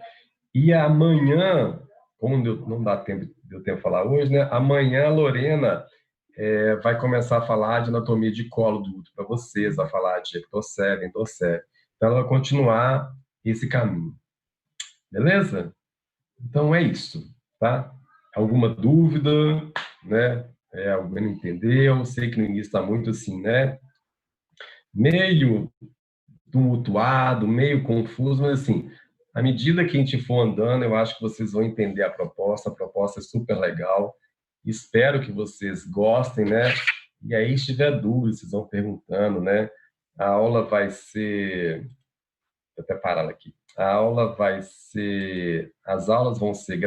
E amanhã, como não deu tempo de falar hoje, né? Amanhã a Lorena vai começar a falar de anatomia de colo do útero para vocês, vai falar de ectocele, endocele. Então, ela vai continuar esse caminho. Beleza? Então, é isso, tá? Alguma dúvida, né? Alguém não entendeu? Sei que no início está muito assim, né? Meio tumultuado, meio confuso, mas assim, à medida que a gente for andando, eu acho que vocês vão entender a proposta é super legal, espero que vocês gostem, né? E aí, se tiver dúvida, vocês vão perguntando, né? A aula vai ser... Vou até parar aqui. As aulas vão ser